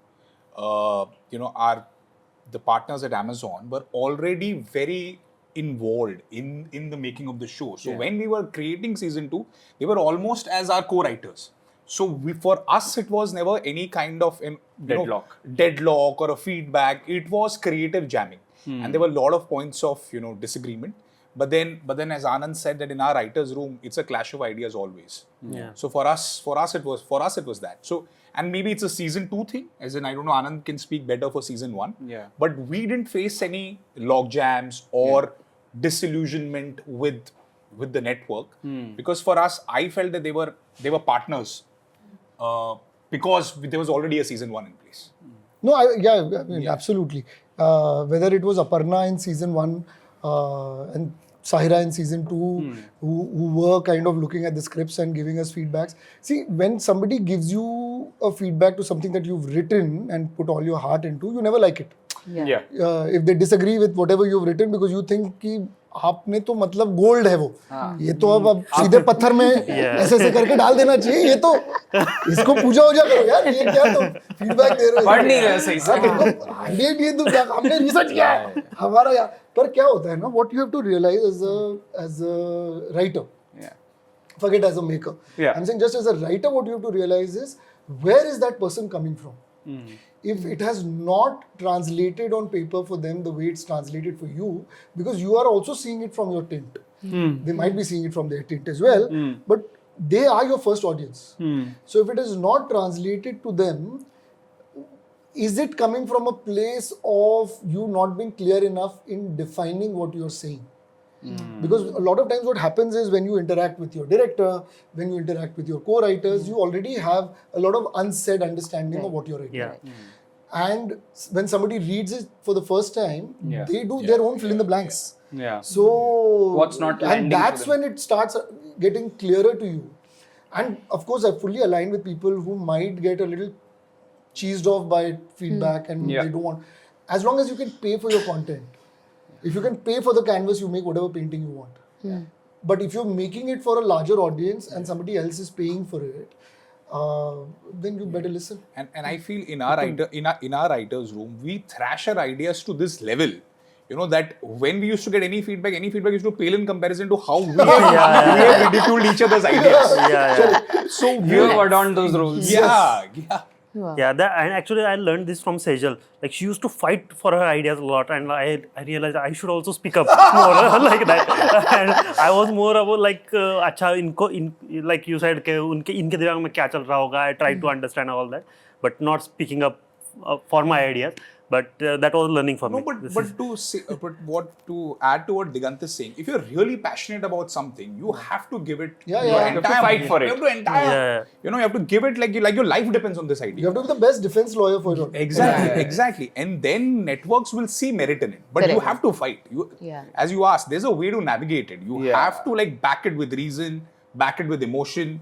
the partners at Amazon were already very involved in the making of the show. So when we were creating season 2, they were almost as our co-writers. So for us, it was never any kind of deadlock or a feedback. It was creative jamming, and there were a lot of points of disagreement. But then as Anand said, that in our writers' room, it's a clash of ideas always. Yeah. So for us it was that. So, and maybe it's a season 2 thing, as in I don't know, Anand can speak better for season 1. Yeah. But we didn't face any log jams or disillusionment with the network, because for us, I felt that they were partners because there was already a season 1 in place. No, I mean, absolutely. Whether it was Aparna in season 1 and Sahira in season 2, who were kind of looking at the scripts and giving us feedbacks. See, when somebody gives you a feedback to something that you've written and put all your heart into, you never like it. Yeah. If they disagree with whatever you've written, because you think कि आपने तो मतलब gold है वो, ये तो अब सीधे पत्थर में ऐसे करके डाल देना चाहिए, ये तो इसको पूजा वूजा करो यार, ये क्या तो फीडबैक दे रहे हो, पढ़ नहीं रहे सही से, ये तो हमने रिसर्च किया है हमारा यार. पर क्या होता है ना, what you have to realize as a writer, forget as a maker, I'm saying just as a writer, what you have to realize is, where is that person coming from? If it has not translated on paper for them the way it's translated for you, because you are also seeing it from your tint. They might be seeing it from their tint as well, but they are your first audience. So if it is not translated to them, is it coming from a place of you not being clear enough in defining what you're saying? Because a lot of times what happens is, when you interact with your director, when you interact with your co-writers, you already have a lot of unsaid understanding of what you're writing. Yeah. And when somebody reads it for the first time, they do their own fill in the blanks. So what's not landing, and that's when it starts getting clearer to you. And of course, I fully align with people who might get a little cheesed off by feedback and they don't want. As long as you can pay for your content. If you can pay for the canvas, you make whatever painting you want. But if you're making it for a larger audience and somebody else is paying for it, then you better listen. And I feel in our writers' room, we thrash our ideas to this level. That when we used to get any feedback used to pale in comparison to how we have ridiculed each other's ideas. So you have adorned those roles. Yeah, and actually I learned this from Sejal. Like, she used to fight for her ideas a lot, and I realized I should also speak up more like that. And I was more about like, like you said, इनके दिमाग में क्या चल रहा होगा. I tried to understand all that, but not speaking up for my ideas. But that was learning for me. But to add to what Digant is saying, if you're really passionate about something, you have to give it. You have to fight for it. You have to give it like your life depends on this idea. You have to be the best defense lawyer for it. Exactly. And then networks will see merit in it. But you have to fight. As you asked, there's a way to navigate it. You have to back it with reason, back it with emotion,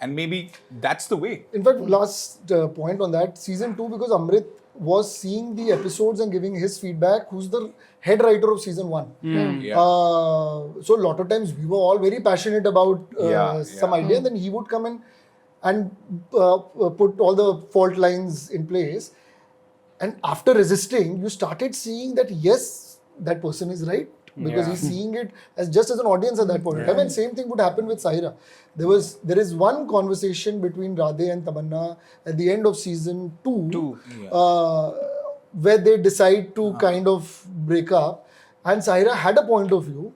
and maybe that's the way. In fact, last point on that, season 2, because Amrit was seeing the episodes and giving his feedback, who's the head writer of season 1. So a lot of times we were all very passionate about some idea, and then he would come in and put all the fault lines in place. And after resisting, you started seeing that yes, that person is right, because he's seeing it as just as an audience at that point in time. And same thing would happen with Sahira. There is one conversation between Radhe and Tamanna at the end of season 2 where they decide to kind of break up, and Sahira had a point of view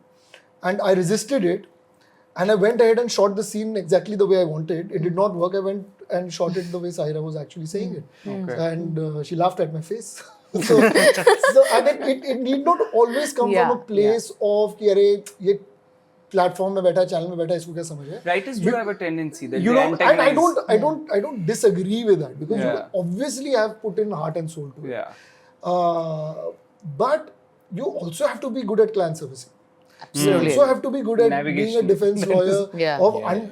and I resisted it, and I went ahead and shot the scene exactly the way I wanted. It did not work. I went and shot it the way Sahira was actually saying it, and she laughed at my face. so and it need not always come from a place of कि अरे ये platform में बैठा, channel में बैठा, इसको क्या समझ है? Writers do have a tendency that I don't disagree with that, because you obviously have put in heart and soul to it. But you also have to be good at client servicing. Absolutely. You also have to be good at being a Navigation. defense lawyer, Yeah.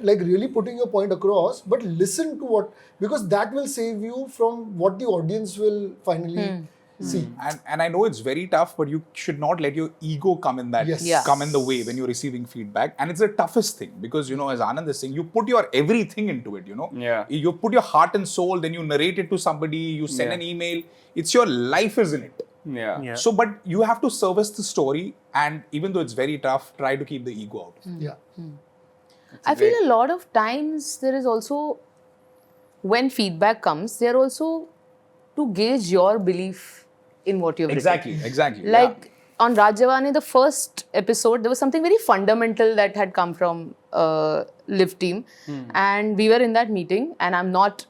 like really putting your point across, but listen to what, because that will save you from what the audience will finally see. And I know it's very tough, but you should not let your ego come in that Yes. Yeah. come in the way when you're receiving feedback. And it's the toughest thing because as Anand is saying, you put your everything into it. Yeah. You put your heart and soul, then you narrate it to somebody, you send Yeah. an email. It's your life is in it. Yeah. So, but you have to service the story, and even though it's very tough, try to keep the ego out. Yeah. I feel a lot of times there is also, when feedback comes, they're also to gauge your belief in what you've written. Exactly. Like on Raj Jawaan, the first episode, there was something very fundamental that had come from Live team. And we were in that meeting, and I'm not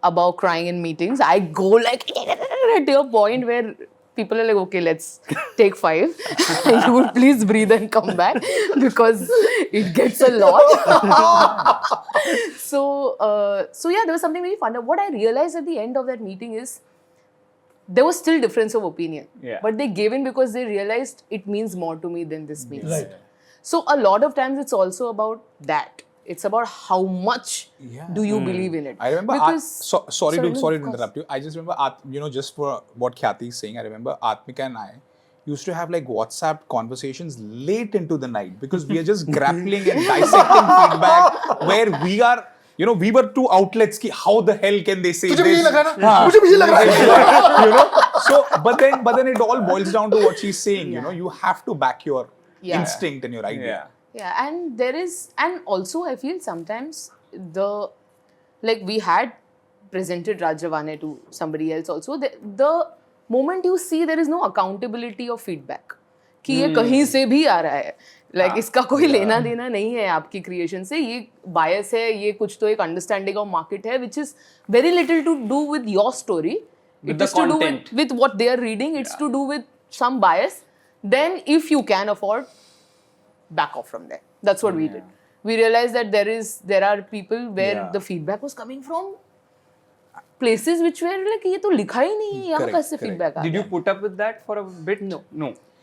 about crying in meetings. I go like to a point where people are like, okay, let's take 5. You would please breathe and come back because it gets a lot. So yeah, there was something very fun. What I realized at the end of that meeting is there was still difference of opinion. Yeah. But they gave in because they realized it means more to me than this means. Right. So a lot of times it's also about that. It's about how much do you believe in it. I remember. Because, Sorry to of course. interrupt you. I just remember, just for what Khyati is saying, I remember Atmika and I used to have like WhatsApp conversations late into the night because we are just grappling and dissecting feedback where we are. We were two outlets. Ki how the hell can they say तुझे भी this? यही लग रहा है ना? मुझे भी यही लग रहा है. So, but then it all boils down to what she's saying. You have to back your instinct and your idea. Yeah, and there is, and also I feel sometimes we had presented Raj Jawaan to somebody else also. The moment you see there is no accountability of feedback, कि ये कहीं से भी आ रहा है, like इसका कोई लेना देना नहीं है आपकी creation से, ये bias है, ये कुछ तो एक understanding of market है, which is very little to do with your story. It is to do with what they are reading. It's to do with some bias. Then if you can afford, back off from there. That's what we did. We realized that there are people where the feedback was coming from places which were like, ये तो लिखा ही नहीं है, यहाँ कैसे feedback uh Did गया? you put up with that for a bit? No,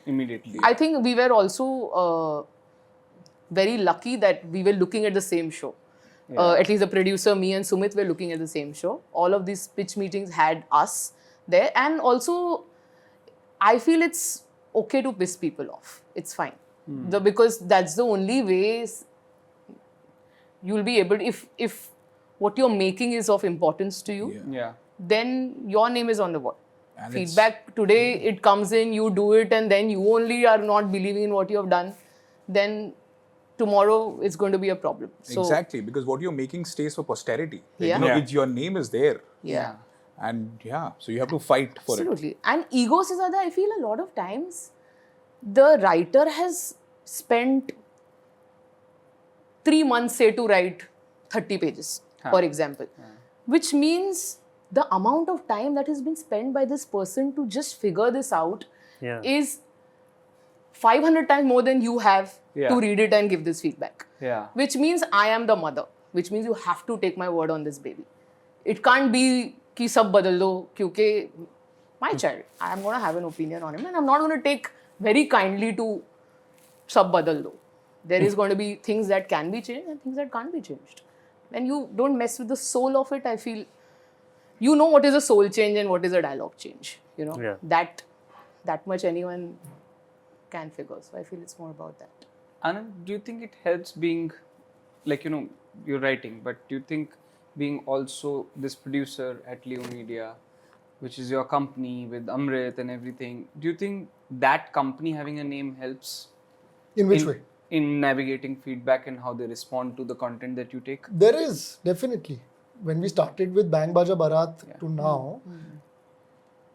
immediately. I think we were also very lucky that we were looking at the same show. At least the producer, me and Sumit were looking at the same show. All of these pitch meetings had us there. And also, I feel it's okay to piss people off. It's fine. Because that's the only way you'll be able to, if what you're making is of importance to you, then your name is on the wall. And feedback today, it comes in, you do it, and then you only are not believing in what you have done, then tomorrow it's going to be a problem. So, exactly, because what you're making stays for posterity. Like, Yeah. your name is there. yeah. And so you have to fight for it. Absolutely. And ego se zyada, I feel a lot of times the writer has spent 3 months, say, to write 30 pages, for example. Which means the amount of time that has been spent by this person to just figure this out is 500 times more than you have to read it and give this feedback. Which means I am the mother. Which means you have to take my word on this baby. It can't be कि सब बदल दो क्योंकि my child, I am going to have an opinion on him and I'm not going to take very kindly to सब बदल दो. There is going to be things that can be changed and things that can't be changed. When you don't mess with the soul of it, I feel you know what is a soul change and what is a dialogue change. That much anyone can figure. So I feel it's more about that. Anand, do you think it helps being, like, you're writing, but do you think being also this producer at Leo Media, which is your company with Amrit and everything, do you think that company having a name helps? In which way? In navigating feedback and how they respond to the content that you take? There is, definitely. When we started with Bang Baja Barat to now,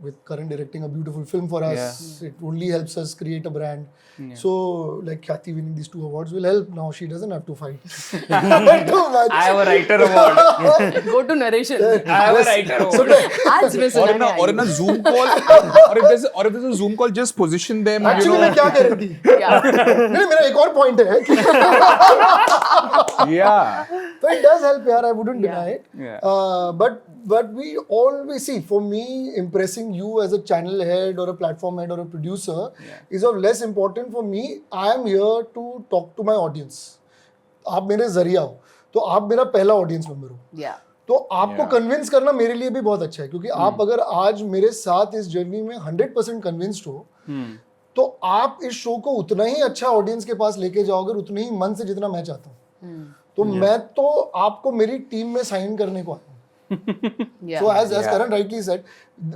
with Karan directing a beautiful film for us, it only helps us create a brand. So, like Khyati winning these 2 awards will help. Now she doesn't have to fight too much. I have a writer award. Go to narration. I have a writer award. आज में सुनाने आई or in a Zoom call, or if there's a Zoom call, just position them. Actually, मैं क्या कह रही थी? नहीं, मेरा एक और point है कि Yeah. so it does help, yaar. I wouldn't deny it. Yeah. But but we always see, for me, impressing you as a channel head or a platform head or a producer is of less important for me. I am here to talk to my audience. आप मेरे जरिया हो, तो आप मेरा पहला audience member हो. Yeah. तो आपको कन्विंस करना मेरे लिए भी बहुत अच्छा है, क्योंकि आप अगर आज मेरे साथ इस जर्नी में 100% कन्विंस्ड हो, तो आप इस शो को उतना ही अच्छा ऑडियंस के पास लेके जाओगे, उतने ही मन से जितना मैं चाहता हूँ. तो मैं तो आपको मेरी टीम में साइन करने को आया हूँ. So as Karan rightly said,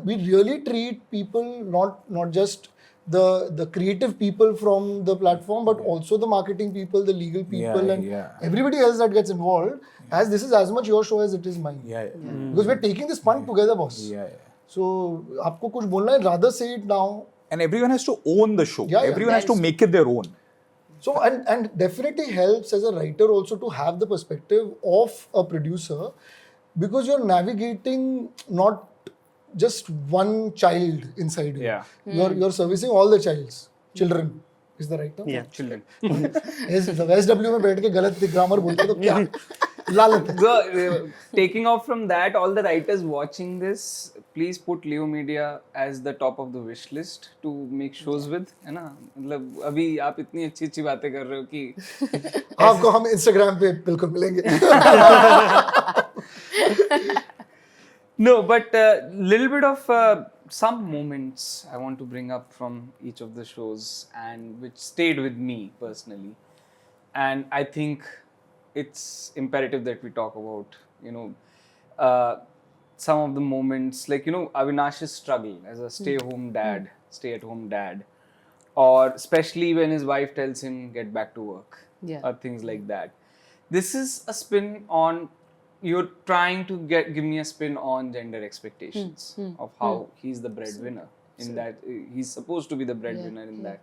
we really treat people not just the creative people from the platform, but also the marketing people, the legal people, and everybody else that gets involved. As this is as much your show as it is mine. Because we're taking this fun together, boss. So, आपको कुछ बोलना है, rather say it now. And everyone has to own the show. Everyone has to make it their own. So, and definitely helps as a writer also to have the perspective of a producer, because you're navigating not just one child inside you. You're servicing all the children. Is the right term? Yeah, children. SW में बैठ के गलत grammar बोलते तो क्या लालत है. So, taking off from that, all the writers watching this, please put Leo Media as the top of the wish list to make shows with, है ना? मतलब अभी आप इतनी अच्छी बातें कर रहे हो कि आपको हम Instagram पे बिल्कुल मिलेंगे. No, but little bit of some moments I want to bring up from each of the shows, and which stayed with me personally, and I think it's imperative that we talk about, some of the moments, like, Avinash's struggle as a stay-at-home dad, or especially when his wife tells him get back to work, or things like that. This is a spin on, you're trying to give me a spin on gender expectations of how he's the breadwinner in that, he's supposed to be the breadwinner in that.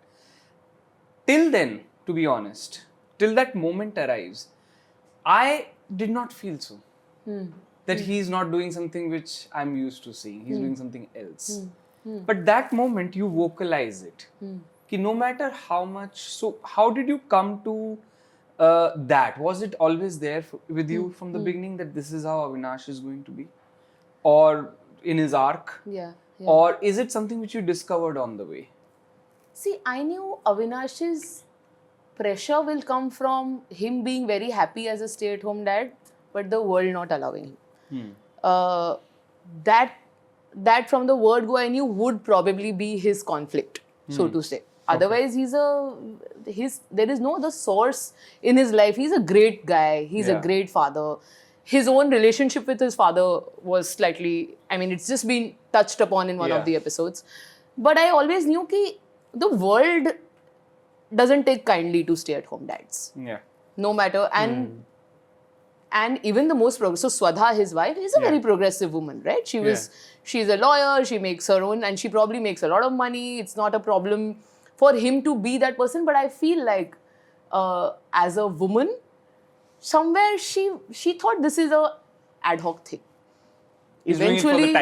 Till then, to be honest, till that moment arrives, I did not feel so. That he's not doing something which I'm used to seeing. He's doing something else. But that moment, you vocalize it. Ki no matter how much. So, how did you come to that? Was it always there with you from the beginning that this is how Avinash is going to be? Or in his arc? Or is it something which you discovered on the way? See, I knew Avinash's pressure will come from him being very happy as a stay-at-home dad, but the world not allowing him. That from the word go, I knew would probably be his conflict, so to say. Otherwise, there is no other source in his life. He's a great guy. He's a great father. His own relationship with his father was slightly, it's just been touched upon in one of the episodes. But I always knew that the world doesn't take kindly to stay-at-home dads. No matter, and even the most progressive, so Swadha, his wife, is a very progressive woman, right? She's a lawyer, she makes her own, and she probably makes a lot of money. It's not a problem for him to be that person, but I feel like as a woman, somewhere she thought this is a ad hoc thing. Eventually,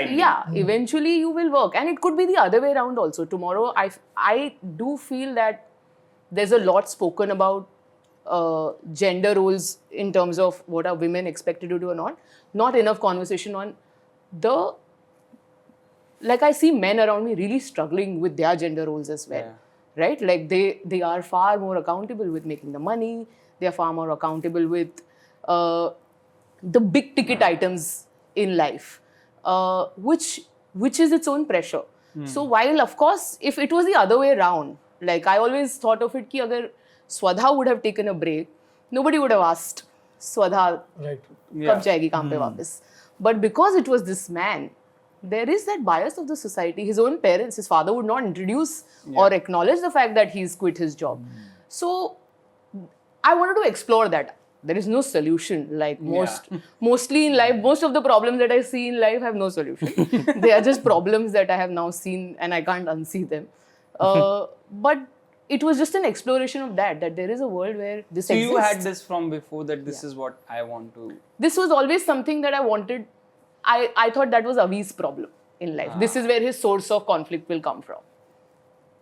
eventually you will work, and it could be the other way around also. Tomorrow, I do feel that there's a lot spoken about gender roles in terms of what are women expected to do or not. Not enough conversation on like I see men around me really struggling with their gender roles as well, right? Like they are far more accountable with making the money. They are far more accountable with the big ticket items in life, which is its own pressure. So while of course, if it was the other way around, like I always thought of it ki agar Swadha would have taken a break, nobody would have asked Swadha kab jayegi kaam pe वापस. But because it was this man, there is that bias of the society. His own parents, his father would not introduce or acknowledge the fact that he's quit his job. So I wanted to explore that. There is no solution. Like mostly in life, most of the problems that I see in life have no solution. They are just problems that I have now seen and I can't unsee them. But it was just an exploration of that there is a world where this exists. So you had this from before that this is what I want to... This was always something that I wanted. I thought that was Avi's problem in life. This is where his source of conflict will come from.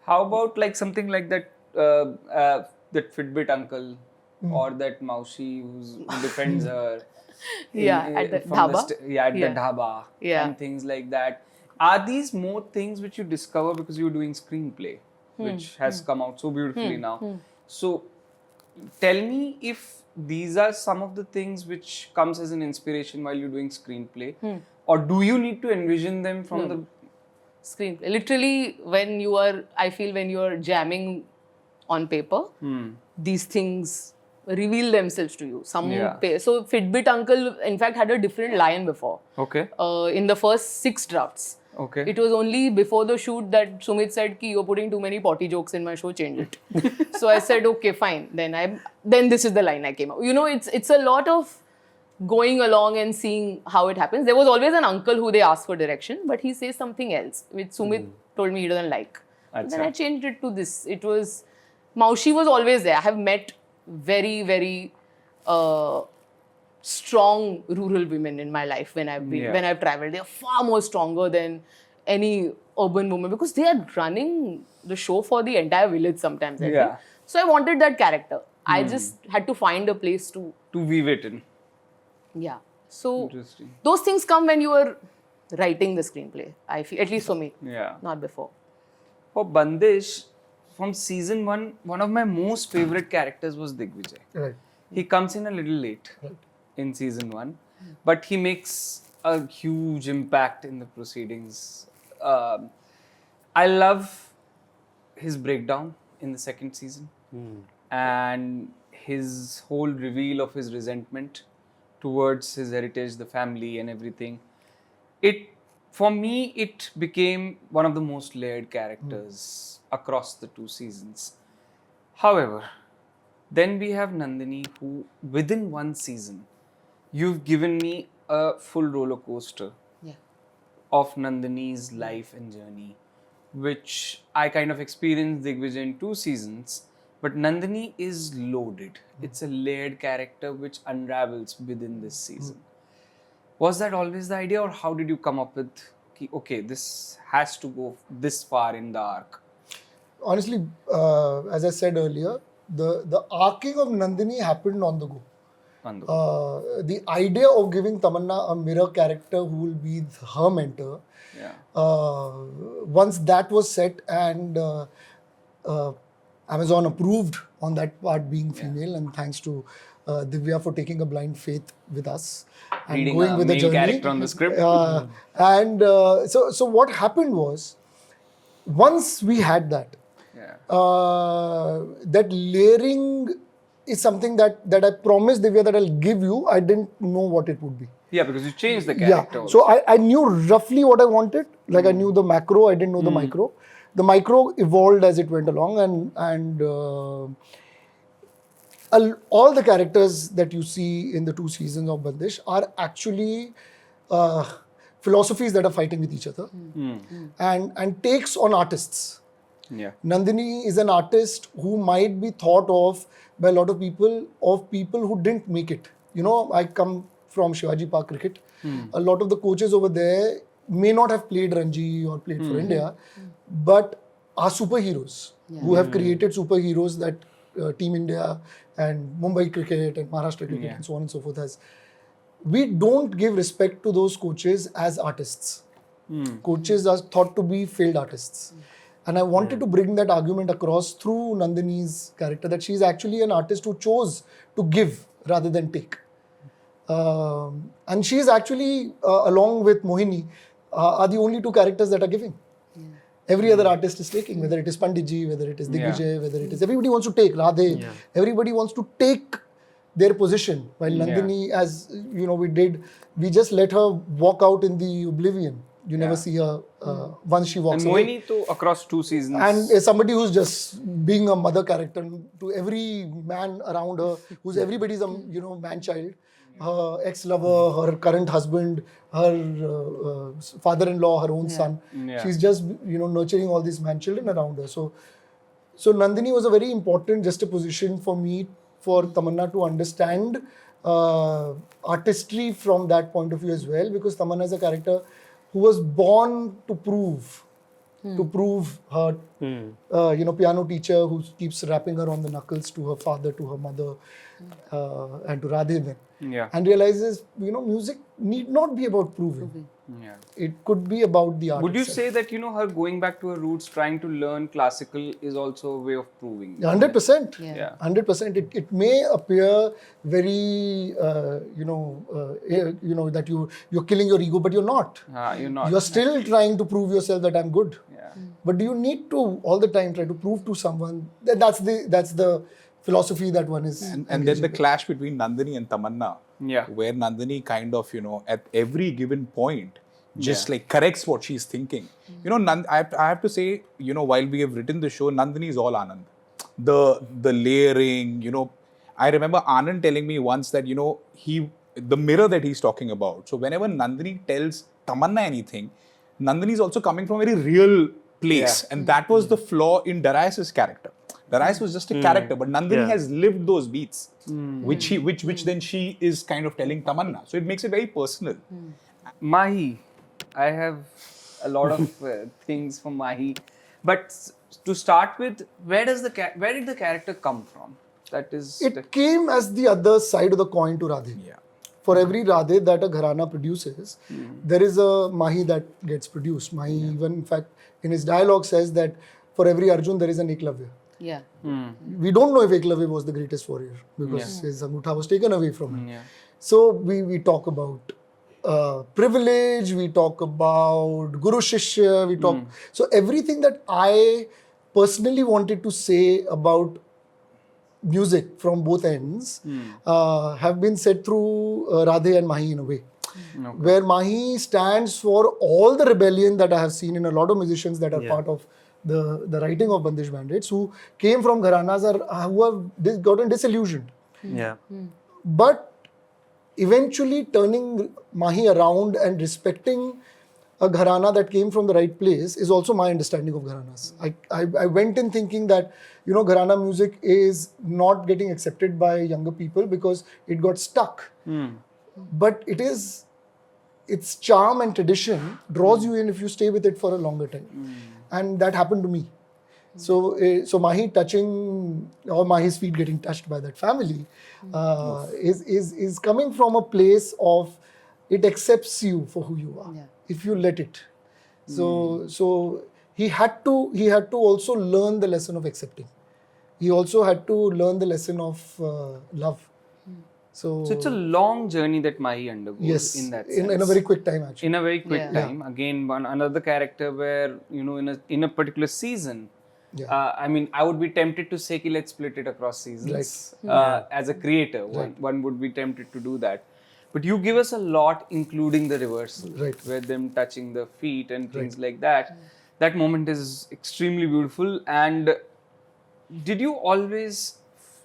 How about like something like that, that Fitbit uncle or that Maushi who defends her? At the from dhaba. at the dhaba Yeah. and things like that. Are these more things which you discover because you're doing Screenplay, which has come out so beautifully now? So tell me if these are some of the things which comes as an inspiration while you're doing Screenplay, or do you need to envision them from the Screenplay. Literally, I feel when you are jamming on paper, these things reveal themselves to you. So Fitbit Uncle, in fact, had a different line before. Okay. In the first 6 drafts. Okay. It was only before the shoot that Sumit said, "Ki you're putting too many potty jokes in my show, change it." So I said, "Okay, fine." Then this is the line I came up. It's a lot of going along and seeing how it happens. There was always an uncle who they asked for direction, but he says something else, which Sumit told me he doesn't like. Then I changed it to this. It was Maushi was always there. I have met very, very strong rural women in my life when I've traveled. They are far more stronger than any urban woman because they are running the show for the entire village sometimes. I think. So I wanted that character. I just had to find a place to weave it in. Yeah. So those things come when you are writing the screenplay. I feel, at least for me. Yeah. Not before. For Bandish, from season 1, one of my most favorite characters was Digvijay. Right. He comes in a little late in season 1, but he makes a huge impact in the proceedings. I love his breakdown in the second season and his whole reveal of his resentment towards his heritage, the family and everything. For me, it became one of the most layered characters across the 2 seasons. However, then we have Nandini, who within 1 season, you've given me a full roller coaster of Nandini's life and journey, which I kind of experienced Digvijay in 2 seasons. But Nandini is loaded. It's a layered character which unravels within this season. Was that always the idea, or how did you come up with, okay, this has to go this far in the arc? Honestly, as I said earlier, the arcing of Nandini happened on the go. The idea of giving Tamanna a mirror character who will be her mentor, once that was set and Amazon approved on that part being female, and thanks to Divya for taking a blind faith with us and Reading going a with the main journey. character on the script. So what happened was, once we had that, that layering is something that I promised Divya that I'll give you. I didn't know what it would be. Yeah, because you changed the character. So I knew roughly what I wanted. Like I knew the macro, I didn't know the micro. The micro evolved as it went along, and all the characters that you see in the 2 seasons of Bandish are actually philosophies that are fighting with each other and takes on artists. Yeah. Nandini is an artist who might be thought of by a lot of people who didn't make it. I come from Shivaji Park cricket. A lot of the coaches over there may not have played Ranji or played for India, but are superheroes who have created superheroes that Team India and Mumbai cricket and Maharashtra cricket and so on and so forth has. We don't give respect to those coaches as artists. Coaches are thought to be failed artists. And I wanted to bring that argument across through Nandini's character, that she's actually an artist who chose to give rather than take. And she's actually, along with Mohini, are the only 2 characters that are giving. Every other artist is taking, whether it is Panditji, whether it is Digvijay, whether it is... Everybody wants to take, Radhe. Everybody wants to take their position. While Nandini, as we just let her walk out in the oblivion. You never see her once she walks away. And Mohini across 2 seasons. And is somebody who's just being a mother character to every man around her, who's everybody's man-child. Her ex-lover, her current husband, her father-in-law, her own son. She's just nurturing all these man-children around her. So Nandini was a very important juxtaposition for me, for Tamanna to understand artistry from that point of view as well, because Tamanna is a character who was born to prove to prove her, piano teacher who keeps rapping her on the knuckles to her father, to her mother, and to Radhe then. Yeah. And realizes, music need not be about proving. Yeah. It could be about the art Would you itself. say that, her going back to her roots, trying to learn classical is also a way of proving? 100%. Yeah. 100%. It may appear very, that you're killing your ego, but you're not. You're not. You're still trying to prove yourself that I'm good. Yeah. But do you need to all the time try to prove to someone that that's the philosophy that one is. And then the clash between Nandini and Tamanna, Yeah. where Nandini kind of, at every given point, just like corrects what she's thinking. I have to say, while we have written the show, Nandini is all Anand. The layering, I remember Anand telling me once that, the mirror that he's talking about. So whenever Nandini tells Tamanna anything, Nandini is also coming from a very real place. And that was the flaw in Darius's character. Darius was just a character, but Nandini has lived those beats, which then she is kind of telling Tamanna. So it makes it very personal. Mahi. I have a lot of things for Mahi. But to start with, where did the character come from? That is... It came as the other side of the coin to Radhe. Yeah. For every Radhe that a gharana produces, there is a Mahi that gets produced. Mahi even, in fact, in his dialogue says that for every Arjun, there is an Eklavya. Yeah. We don't know if Eklavya was the greatest warrior because his Angutha was taken away from him. Yeah. So we talk about privilege, we talk about Guru Shishya, we talk... So everything that I personally wanted to say about music from both ends have been said through Radhe and Mahi in a way. Where Mahi stands for all the rebellion that I have seen in a lot of musicians that are part of the writing of Bandish Bandits, who came from gharanas who have gotten disillusioned. Yeah. But eventually turning Mahi around and respecting a gharana that came from the right place is also my understanding of gharanas. I went in thinking that, gharana music is not getting accepted by younger people because it got stuck. But its charm and tradition draws you in if you stay with it for a longer time. And that happened to me. So Mahi touching, or Mahi's feet getting touched by that family is coming from a place it accepts you for who you are, if you let it. So he had to also learn the lesson of accepting. He also had to learn the lesson of love. So it's a long journey that Mahi undergoes in that sense. In a very quick time, actually. In a very quick time. Again, another character where, in a particular season, I would be tempted to say, let's split it across seasons. As a creator, one would be tempted to do that. But you give us a lot, including the reversal, where them touching the feet and things like that. That moment is extremely beautiful. And did you always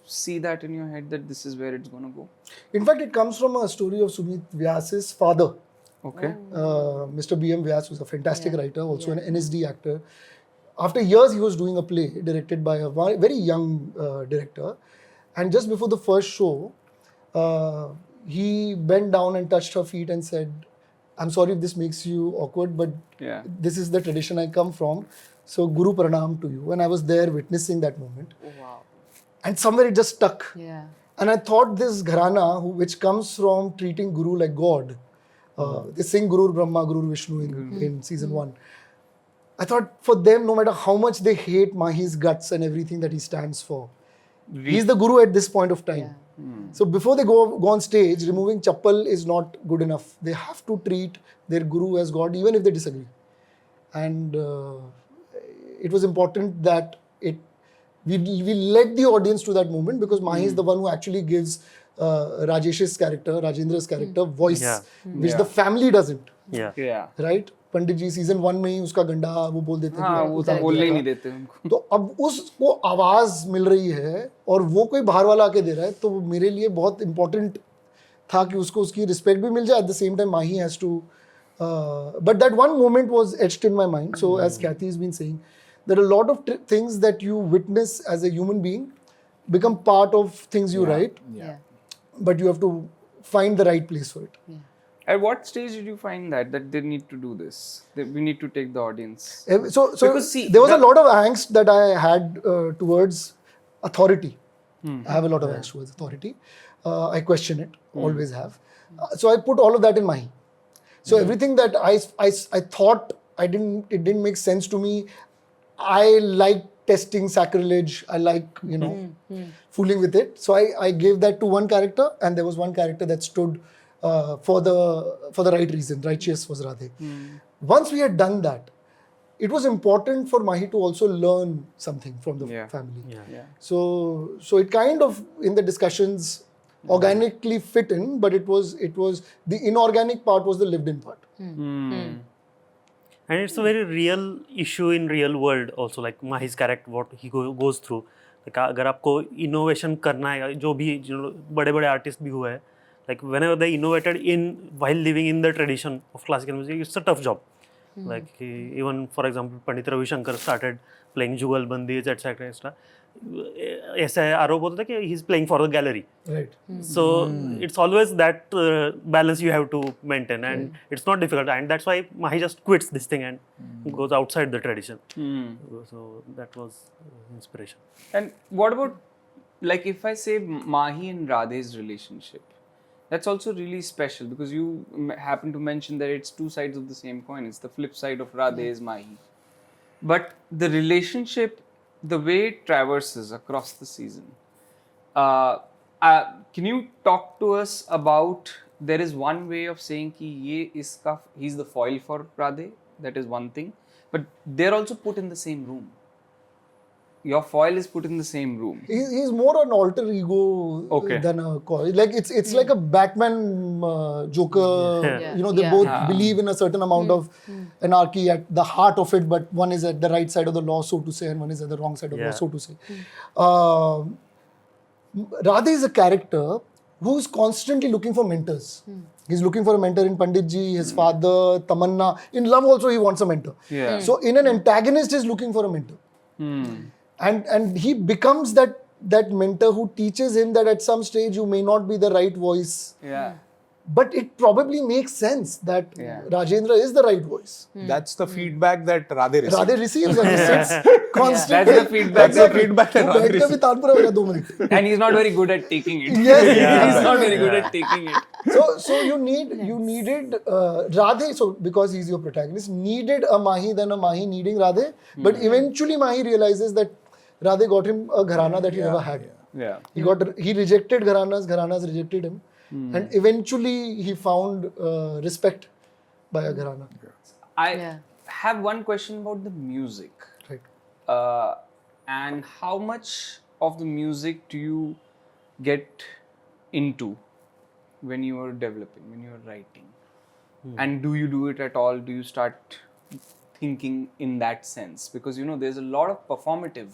see that in your head that this is where it's going to go? In fact, it comes from a story of Sumit Vyas's father. Okay. Mr. B.M. Vyas was a fantastic writer, also an NSD actor. After years, he was doing a play directed by a very young director. And just before the first show, he bent down and touched her feet and said, I'm sorry if this makes you awkward, but this is the tradition I come from. So Guru Pranam to you. And I was there witnessing that moment. Oh, wow. And somewhere it just stuck. Yeah. And I thought this gharana, which comes from treating Guru like God, they sing Guru Brahma, Guru Vishnu in season 1. I thought for them, no matter how much they hate Mahi's guts and everything that he stands for, he's the Guru at this point of time. Yeah. So before they go on stage, removing chappal is not good enough. They have to treat their Guru as God, even if they disagree. And it was important that we led the audience to that moment, because Mahi is the one who actually gives Rajesh's character, Rajendra's character, voice, which the family doesn't. Yeah. Right? Pandit ji season 1 में ही उसका गंडा वो बोल देते हैं वो तो बोलने ही नहीं देते उनको. तो अब उसको आवाज मिल रही है और वो कोई बाहर वाला आके दे रहा है, तो मेरे लिए बहुत इंपॉर्टेंट था कि उसको उसकी रिस्पेक्ट भी मिल जाए. At the same time Mahi has to but that one moment was etched in my mind. So as Kathy has been saying, there are a lot of things that you witness as a human being become part of things you write, but you have to find the right place for it. At what stage did you find that they need to do this? That we need to take the audience. So Because see, there was a lot of angst that I had towards authority. I have a lot of angst towards authority. I question it, always have. So I put all of that in Mahi. So everything that I thought it didn't make sense to me. I like testing sacrilege. I like, fooling with it. So I gave that to one character, and there was one character that stood for the right reason. Righteous was Radhe. Once we had done that, it was important for Mahi to also learn something from the family. So it kind of, in the discussions, organically fit in, but it was the inorganic part was the lived in part. And it's a very real issue in real world also, like Mahi's character, what he goes through. Like अगर आपको innovation करना है, जो भी बड़े artists भी हुए हैं, like whenever they innovated while living in the tradition of classical music, it's a tough job. Like even for example, Pandit Ravi Shankar started playing Jugal, Bandis, etc. etc. ऐसा आरोप होता था कि he's playing for the gallery. Right. So it's always that balance you have to maintain, and it's not difficult, and that's why Mahi just quits this thing and goes outside the tradition. So that was inspiration. And what about, like, if I say Mahi and Radhe's relationship? That's also really special because you happen to mention that it's two sides of the same coin. It's the flip side of Radhe's Mahi. But the relationship, the way it traverses across the season, can you talk to us about, there is one way of saying ki he's the foil for Radhe, that is one thing, but they're also put in the same room. Your foil is put in the same room. He's more an alter ego than a coil. Like it's like a Batman Joker. They both believe in a certain amount of anarchy at the heart of it, but one is at the right side of the law, so to say, and one is at the wrong side of the law, so to say. Radhe is a character who's constantly looking for mentors. He's looking for a mentor in Panditji, his father, Tamanna. In love also he wants a mentor. So in an antagonist he's looking for a mentor. And he becomes that mentor who teaches him that at some stage you may not be the right voice. But it probably makes sense that Rajendra is the right voice. That's the feedback that Radhe receives. Radhe receives and he sits constantly. That's the feedback. That's the feedback that Radhe receives. And he's not very good at taking it. Yes. He's not very good at taking it. So you needed Radhe, so because he's your protagonist, needed a Mahi than a Mahi needing Radhe. But eventually Mahi realizes that Radhe got him a gharana that he never had. He rejected gharanas rejected him. And eventually he found respect by a gharana. I have one question about the music. Right. And how much of the music do you get into when you are developing, when you are writing? And do you do it at all? Do you start thinking in that sense? Because there's a lot of performative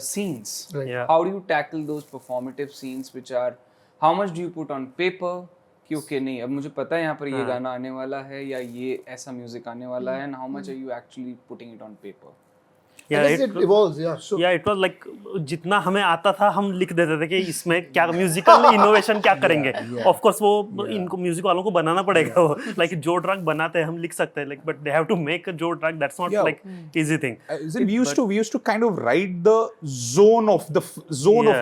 scenes. Right. How do you tackle those performative scenes which are, how much do you put on paper कि okay नहीं अब मुझे पता है यहाँ पर ये गाना आने वाला है या ये ऐसा म्यूजिक आने वाला है, and how much are you actually putting it on paper? It evolves, So it was like जितना हमें आता था हम लिख देते थे कि इसमें क्या म्यूजिकल इनोवेशन क्या करेंगे. Of course वो इनको म्यूजिक वालों को बनाना पड़ेगा वो, like जो ट्रैक बनाते हैं हम लिख सकते हैं, like but they have to make a जो track, that's not like easy thing. We used to kind of write the zone of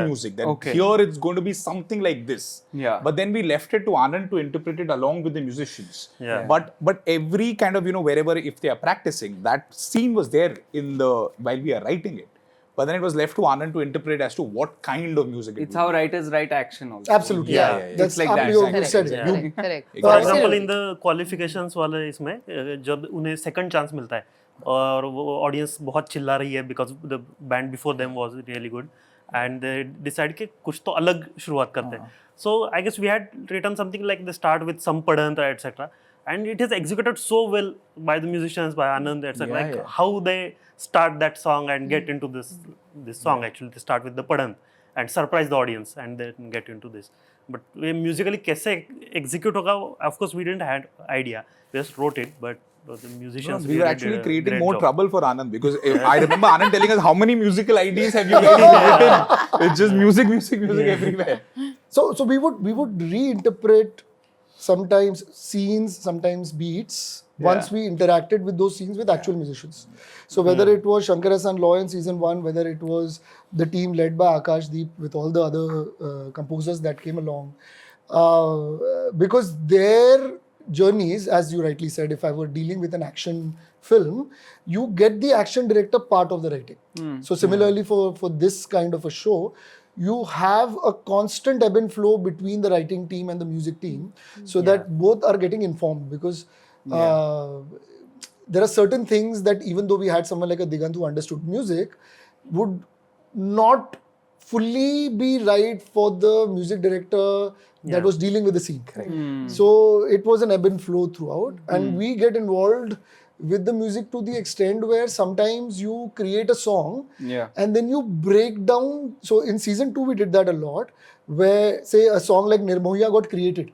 music. That here it's going to be something like this. But then we left it to Anand to interpret it along with the musicians. But every kind of wherever if they are practicing, that scene was there in the while we are writing it. But then it was left to Anand to interpret as to what kind of music it's how writers write action also. Absolutely. That's like that. You said it. Correct. For example, in the qualifications वाले इसमें जब उन्हें second chance मिलता है और वो audience बहुत चिल्ला रही है because the band before them was really good and they decide कि कुछ तो अलग शुरुआत करते हैं. So I guess we had written something like the start with some padanta etc. And it is executed so well by the musicians, by Anand, etc. How they start that song and get into this song actually. They start with the padant and surprise the audience and then get into this. But musically कैसे execute होगा? Of course, we didn't have idea. We just wrote it, but the musicians. We were actually creating more trouble for Anand because I remember Anand telling us how many musical ideas have you really written? It's just music everywhere. So we would reinterpret sometimes scenes, sometimes beats. Once we interacted with those scenes with actual musicians. So whether it was Shankar Hassan Law in season 1, whether it was the team led by Akash Deep with all the other composers that came along, because their journeys, as you rightly said, if I were dealing with an action film, you get the action director part of the writing. So similarly for this kind of a show, you have a constant ebb and flow between the writing team and the music team, so that both are getting informed, because there are certain things that even though we had someone like a Digant who understood music, would not fully be right for the music director that was dealing with the scene. So it was an ebb and flow throughout, and we get involved with the music to the extent where sometimes you create a song and then you break down. So in season 2 we did that a lot, where say a song like Nirmohiya got created.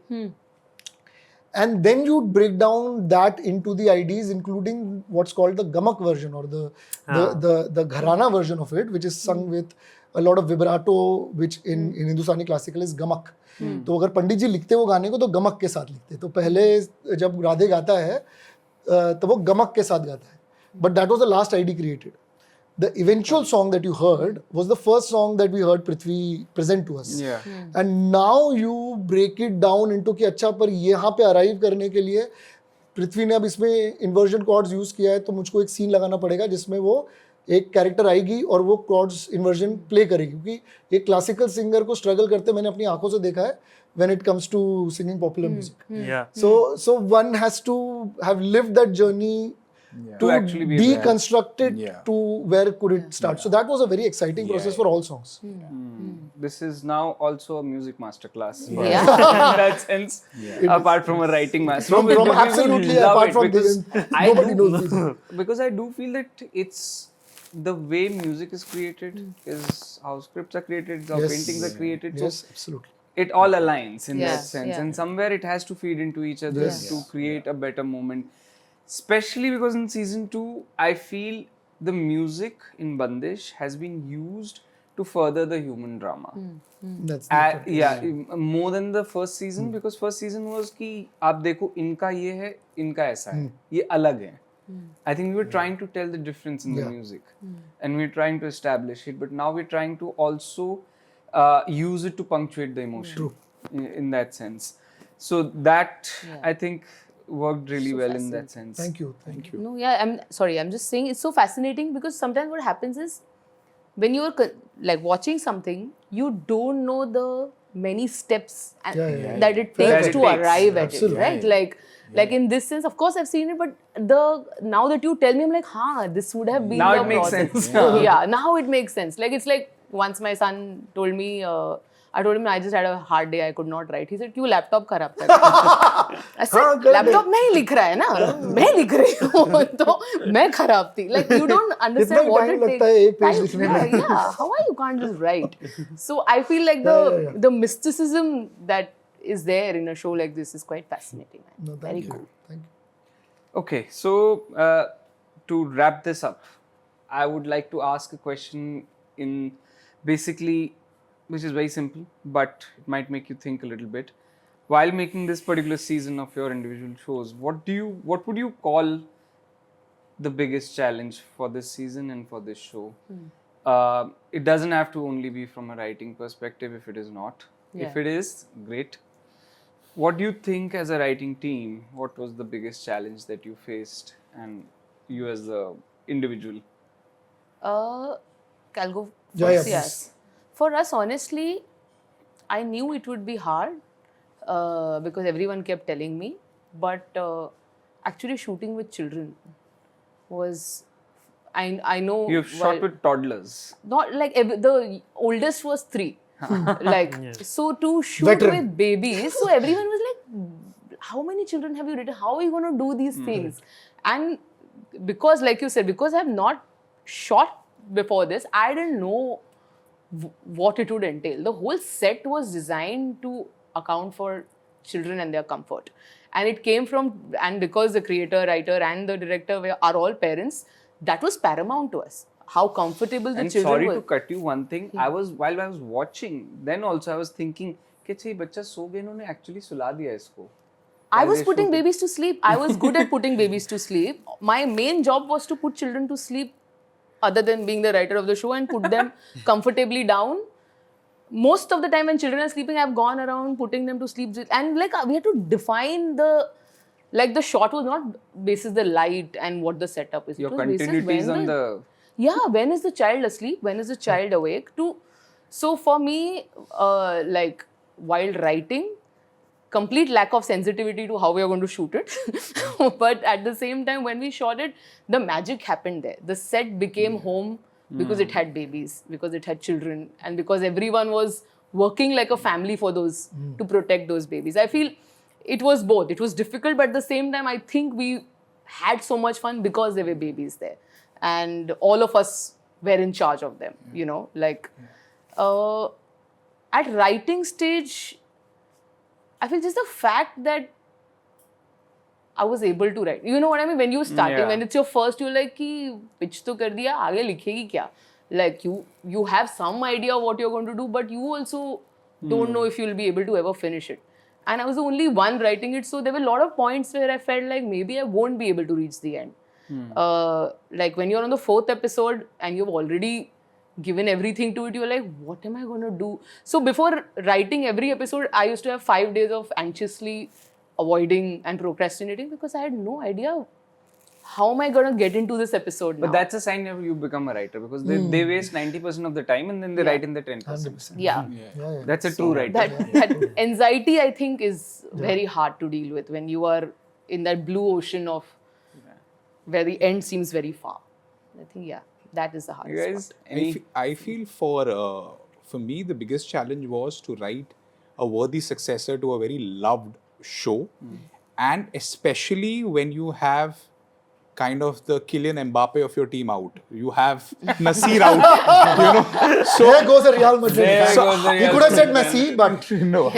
And then you break down that into the IDs, including what's called the gamak version, or the gharana version of it, which is sung with a lot of vibrato, which in Hindustani classical is gamak. तो अगर पंडित जी लिखते वो गाने को तो गमक के साथ लिखते. तो पहले जब राधे गाता है तो वो गमक के साथ गाता है. But that was the last ID created. The eventual song that you heard was the first song that we heard Prithvi present to us. And now you break it down into कि अच्छा पर यहाँ पे arrive करने के लिए पृथ्वी ने अब इसमें inversion chords use किया है, तो मुझको एक scene लगाना पड़ेगा जिसमें वो एक कैरेक्टर आएगी और वो chords inversion play करेगी, क्योंकि एक क्लासिकल सिंगर को स्ट्रगल करते मैंने अपनी आंखों से देखा है when it comes to singing popular music. So one has to have lived that journey to actually be deconstruct it to where could it start. So that was a very exciting process for all songs. This is now also a music masterclass in that sense, apart from a writing master. From absolutely apart from this, nobody knows this. Because I do feel that it's the way music is created, is how scripts are created, how paintings are created. Yes, absolutely. It all aligns in that sense, and somewhere it has to feed into each other to create a better moment. Especially because in season 2, I feel the music in Bandish has been used to further the human drama. That's more than the first season, because first season was कि आप देखो इनका ये है, इनका ऐसा है, ये अलग है. I think we were trying to tell the difference in the music, and we were trying to establish it. But now we're trying to also use it to punctuate the emotion in that sense. So that I think worked really well in that sense. Thank you. No, I'm sorry. I'm just saying it's so fascinating because sometimes what happens is when you're like watching something, you don't know the many steps that it takes to arrive at it, right? Like in this sense, of course I've seen it, but now that you tell me, I'm like, this would have been now the it makes process. sense. Now it makes sense. Like it's like once my son told me, I told him I just had a hard day, I could not write. He said, "क्यों laptop खराब था?" I said, "Laptop नहीं लिख रहा है ना, मैं लिख रही हूँ, तो मैं खराब थी." Like you don't understand what it takes. How are you can't just write? So I feel like the mysticism that is there in a show like this is quite fascinating. No, Very cool. Thank you. Okay, so to wrap this up, I would like to ask a question in basically, which is very simple, but it might make you think a little bit. While making this particular season of your individual shows, what would you call the biggest challenge for this season and for this show? It doesn't have to only be from a writing perspective if it is not. If it is, great. What do you think as a writing team, what was the biggest challenge that you faced, and you as the individual? I'll go Yeah, first. yeah, Yes. For us, honestly, I knew it would be hard because everyone kept telling me. But actually, shooting with children was, I know. You've shot with toddlers. Not like the oldest was 3. So to shoot with babies, so everyone was like, how many children have you written? How are you going to do these things? And because, like you said, because I have not shot before this, I didn't know what it would entail. The whole set was designed to account for children and their comfort. And it came from, and because the creator, writer and the director are all parents, that was paramount to us. How comfortable the children were. And sorry to cut you, one thing, while I was watching, then also I was thinking, कि ये बच्चा सो गया, इन्होंने actually सुला दिया इसको. I was putting babies to sleep. I was good at putting babies to sleep. My main job was to put children to sleep, other than being the writer of the show, and put them comfortably down. Most of the time when children are sleeping, I've gone around putting them to sleep. And like we had to define the shot was not basis the light and what the setup is. Your continuity is on the... Yeah, when is the child asleep? When is the child awake? So for me, like while writing, complete lack of sensitivity to how we are going to shoot it. But at the same time, when we shot it, the magic happened there. The set became home because it had babies, because it had children, and because everyone was working like a family for those, to protect those babies. I feel it was both. It was difficult, but at the same time, I think we had so much fun because there were babies there. And all of us were in charge of them, you know, like at writing stage, I feel just the fact that I was able to write. You know what I mean? When you're starting, when it's your first, you're like, ki pitch to kar diya, aage likhegi kya? Like you have some idea of what you're going to do, but you also don't know if you'll be able to ever finish it. And I was the only one writing it, so there were a lot of points where I felt like maybe I won't be able to reach the end. Like when you're on the 4th episode and you've already given everything to it, you're like, what am I going to do? So before writing every episode, I used to have 5 days of anxiously avoiding and procrastinating because I had no idea how am I going to get into this episode now. But that's a sign that you become a writer, because they waste 90% of the time and then they write in the 10%. 100%. Yeah. That's a true writer. That anxiety, I think, is very hard to deal with when you are in that blue ocean of where the end seems very far. I think, that is the hardest You guys, part. I feel for me, the biggest challenge was to write a worthy successor to a very loved show. And especially when you have kind of the Kylian Mbappe of your team out. You have Nasir out, you know. So there goes a Real Madrid. There goes the He Real could have said Madrid. Messi, but no.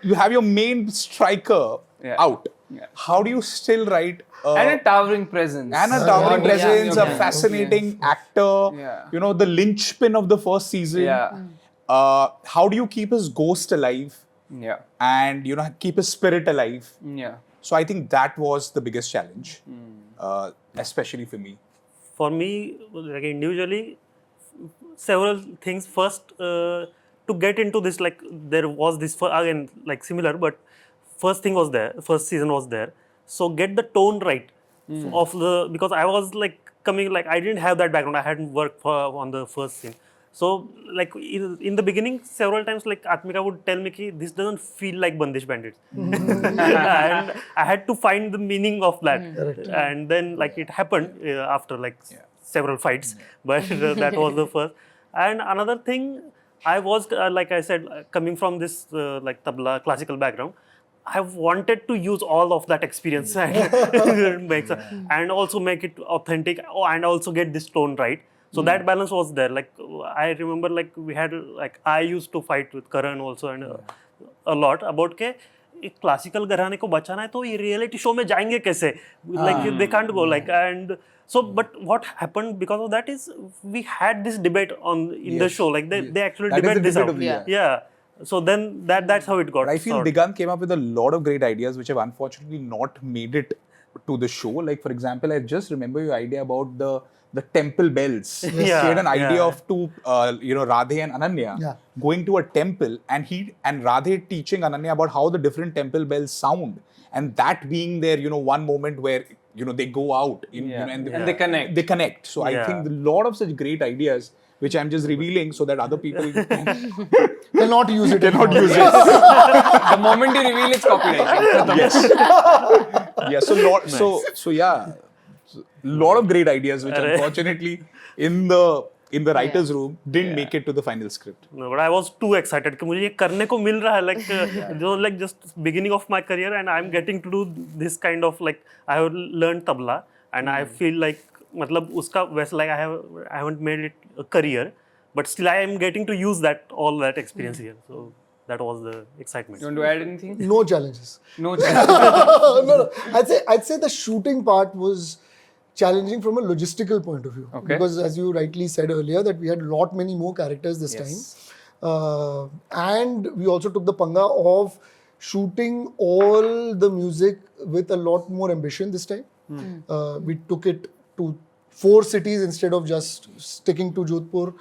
You have your main striker out. How do you still write and a towering presence. And a towering presence, a yeah. fascinating actor, you know, the linchpin of the first season. Yeah. How do you keep his ghost alive? Yeah. And, you know, keep his spirit alive? Yeah. So I think that was the biggest challenge, especially for me. For me, like individually, several things. First, to get into this, like there was this, again, like similar, but first thing was there, first season was there. So get the tone right of the, because I was like coming, like I didn't have that background. I hadn't worked on the first scene. So like in the beginning, several times like Atmika would tell me ki this doesn't feel like Bandish Bandits. And I had to find the meaning of that. And then like it happened after like several fights, but that was the first. And another thing, I was, like I said, coming from this like tabla classical background, I wanted to use all of that experience and also make it authentic and also get this tone right. So that balance was there. Like I remember, like we had, like I used to fight with Karan also and a lot about के एक classical घराने को बचाना है तो ये reality show में जाएंगे कैसे? Like they can't go like, and so but what happened because of that is we had this debate in the show, like they actually debate this out. Yeah. So then that's how it got. But I feel Digant came up with a lot of great ideas which have unfortunately not made it to the show. Like for example, I just remember your idea about the temple bells. He had an idea of two, you know, Radhe and Ananya going to a temple, and Radhe teaching Ananya about how the different temple bells sound, and that being there, you know, one moment where, you know, they go out you know, and they connect. They connect. So I think a lot of such great ideas, which I'm just revealing so that other people cannot use it. The moment you reveal, it's copyright. Yes. So yeah. Lot of great ideas which unfortunately in the writer's room didn't make it to the final script. No, but I was too excited कि मुझे ये करने को मिल रहा है, like like just beginning of my career and I'm getting to do this kind of, like I have learned tabla and I feel like मतलब उसका वैसे, like I haven't made it a career, but still I am getting to use all that experience here. So that was the excitement. You want to add anything? No challenges. No challenges. No. I'd say the shooting part was challenging from a logistical point of view. Okay. Because as you rightly said earlier, that we had many more characters this time. And we also took the panga of shooting all the music with a lot more ambition this time. We took it to 4 cities instead of just sticking to Jodhpur.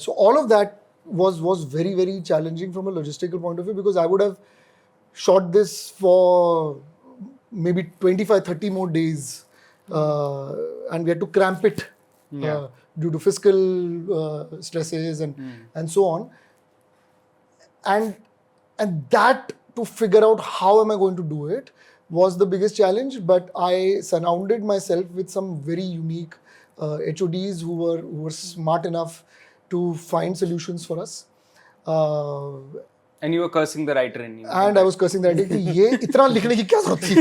So all of that was very, very challenging from a logistical point of view, because I would have shot this for maybe 25-30 more days, and we had to cramp it due to fiscal stresses and so on. And that, to figure out how am I going to do it, was the biggest challenge. But I surrounded myself with some very unique HODs who were smart enough to find solutions for us. And you were cursing the writer in you. And I was cursing that कि ये इतना लिखने की क्या जरूरत थी,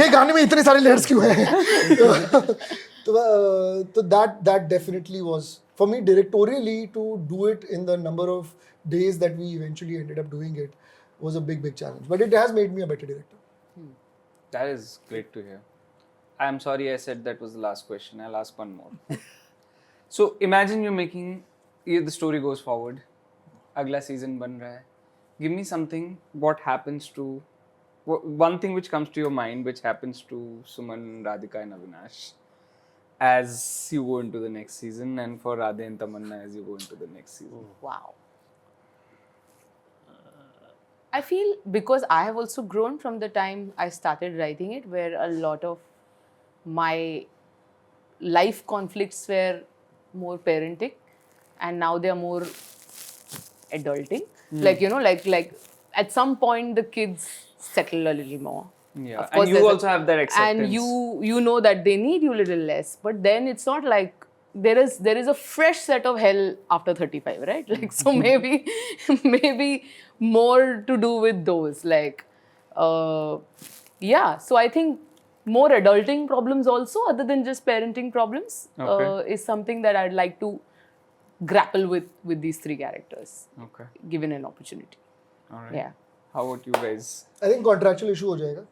ये गाने में इतने सारे layers क्यों हैं? So that definitely was, for me, directorially, to do it in the number of days that we eventually ended up doing it was a big challenge. But it has made me a better director. That is great to hear. I'm sorry I said that was the last question. I'll ask one more. So imagine you're making, the story goes forward. Agla season ban raha hai. Give me something, what happens to, one thing which comes to your mind which happens to Suman, Radhika and Avinash as you go into the next season, and for Radhe and Tamanna as you go into the next season. Wow. I feel because I have also grown from the time I started writing it, where a lot of my life conflicts were more parenting, and now they are more adulting. Like, like at some point the kids settle a little more. Yeah, Of course, and you also have that acceptance. And you know that they need you a little less. But then it's not like there is a fresh set of hell after 35, right? Like, so maybe more to do with those. Like, yeah. So I think more adulting problems also, other than just parenting problems, is something that I'd like to grapple with these 3 characters, given an opportunity. All right. Yeah. How about you guys? I think contractual issue हो जाएगा.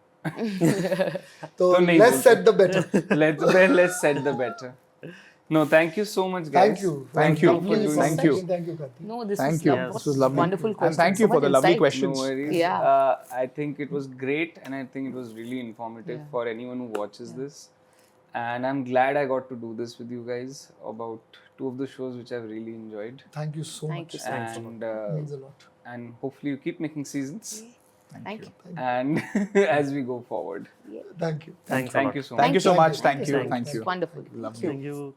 So तो नहीं let's set the better. Let's set the better. No, thank you so much, guys. Thank you. Thank you. Please, Thank you. Thank you, Karthi. No, this Thank was you. lovely. This was lovely. Wonderful And questions. thank you So for much the lovely insight. questions. No worries. Yeah. I think it was great, and I think it was really informative for anyone who watches this. And I'm glad I got to do this with you guys about 2 of the shows which I've really enjoyed. Thank you so Thank much. you so much. And Means a lot. and hopefully you keep making seasons. Thank you. And as we go forward. Thank you. Thanks a Thank lot. you so much. Thank you so much. Thank Thank you. you. Thank you. Wonderful. Lovely. Thank you.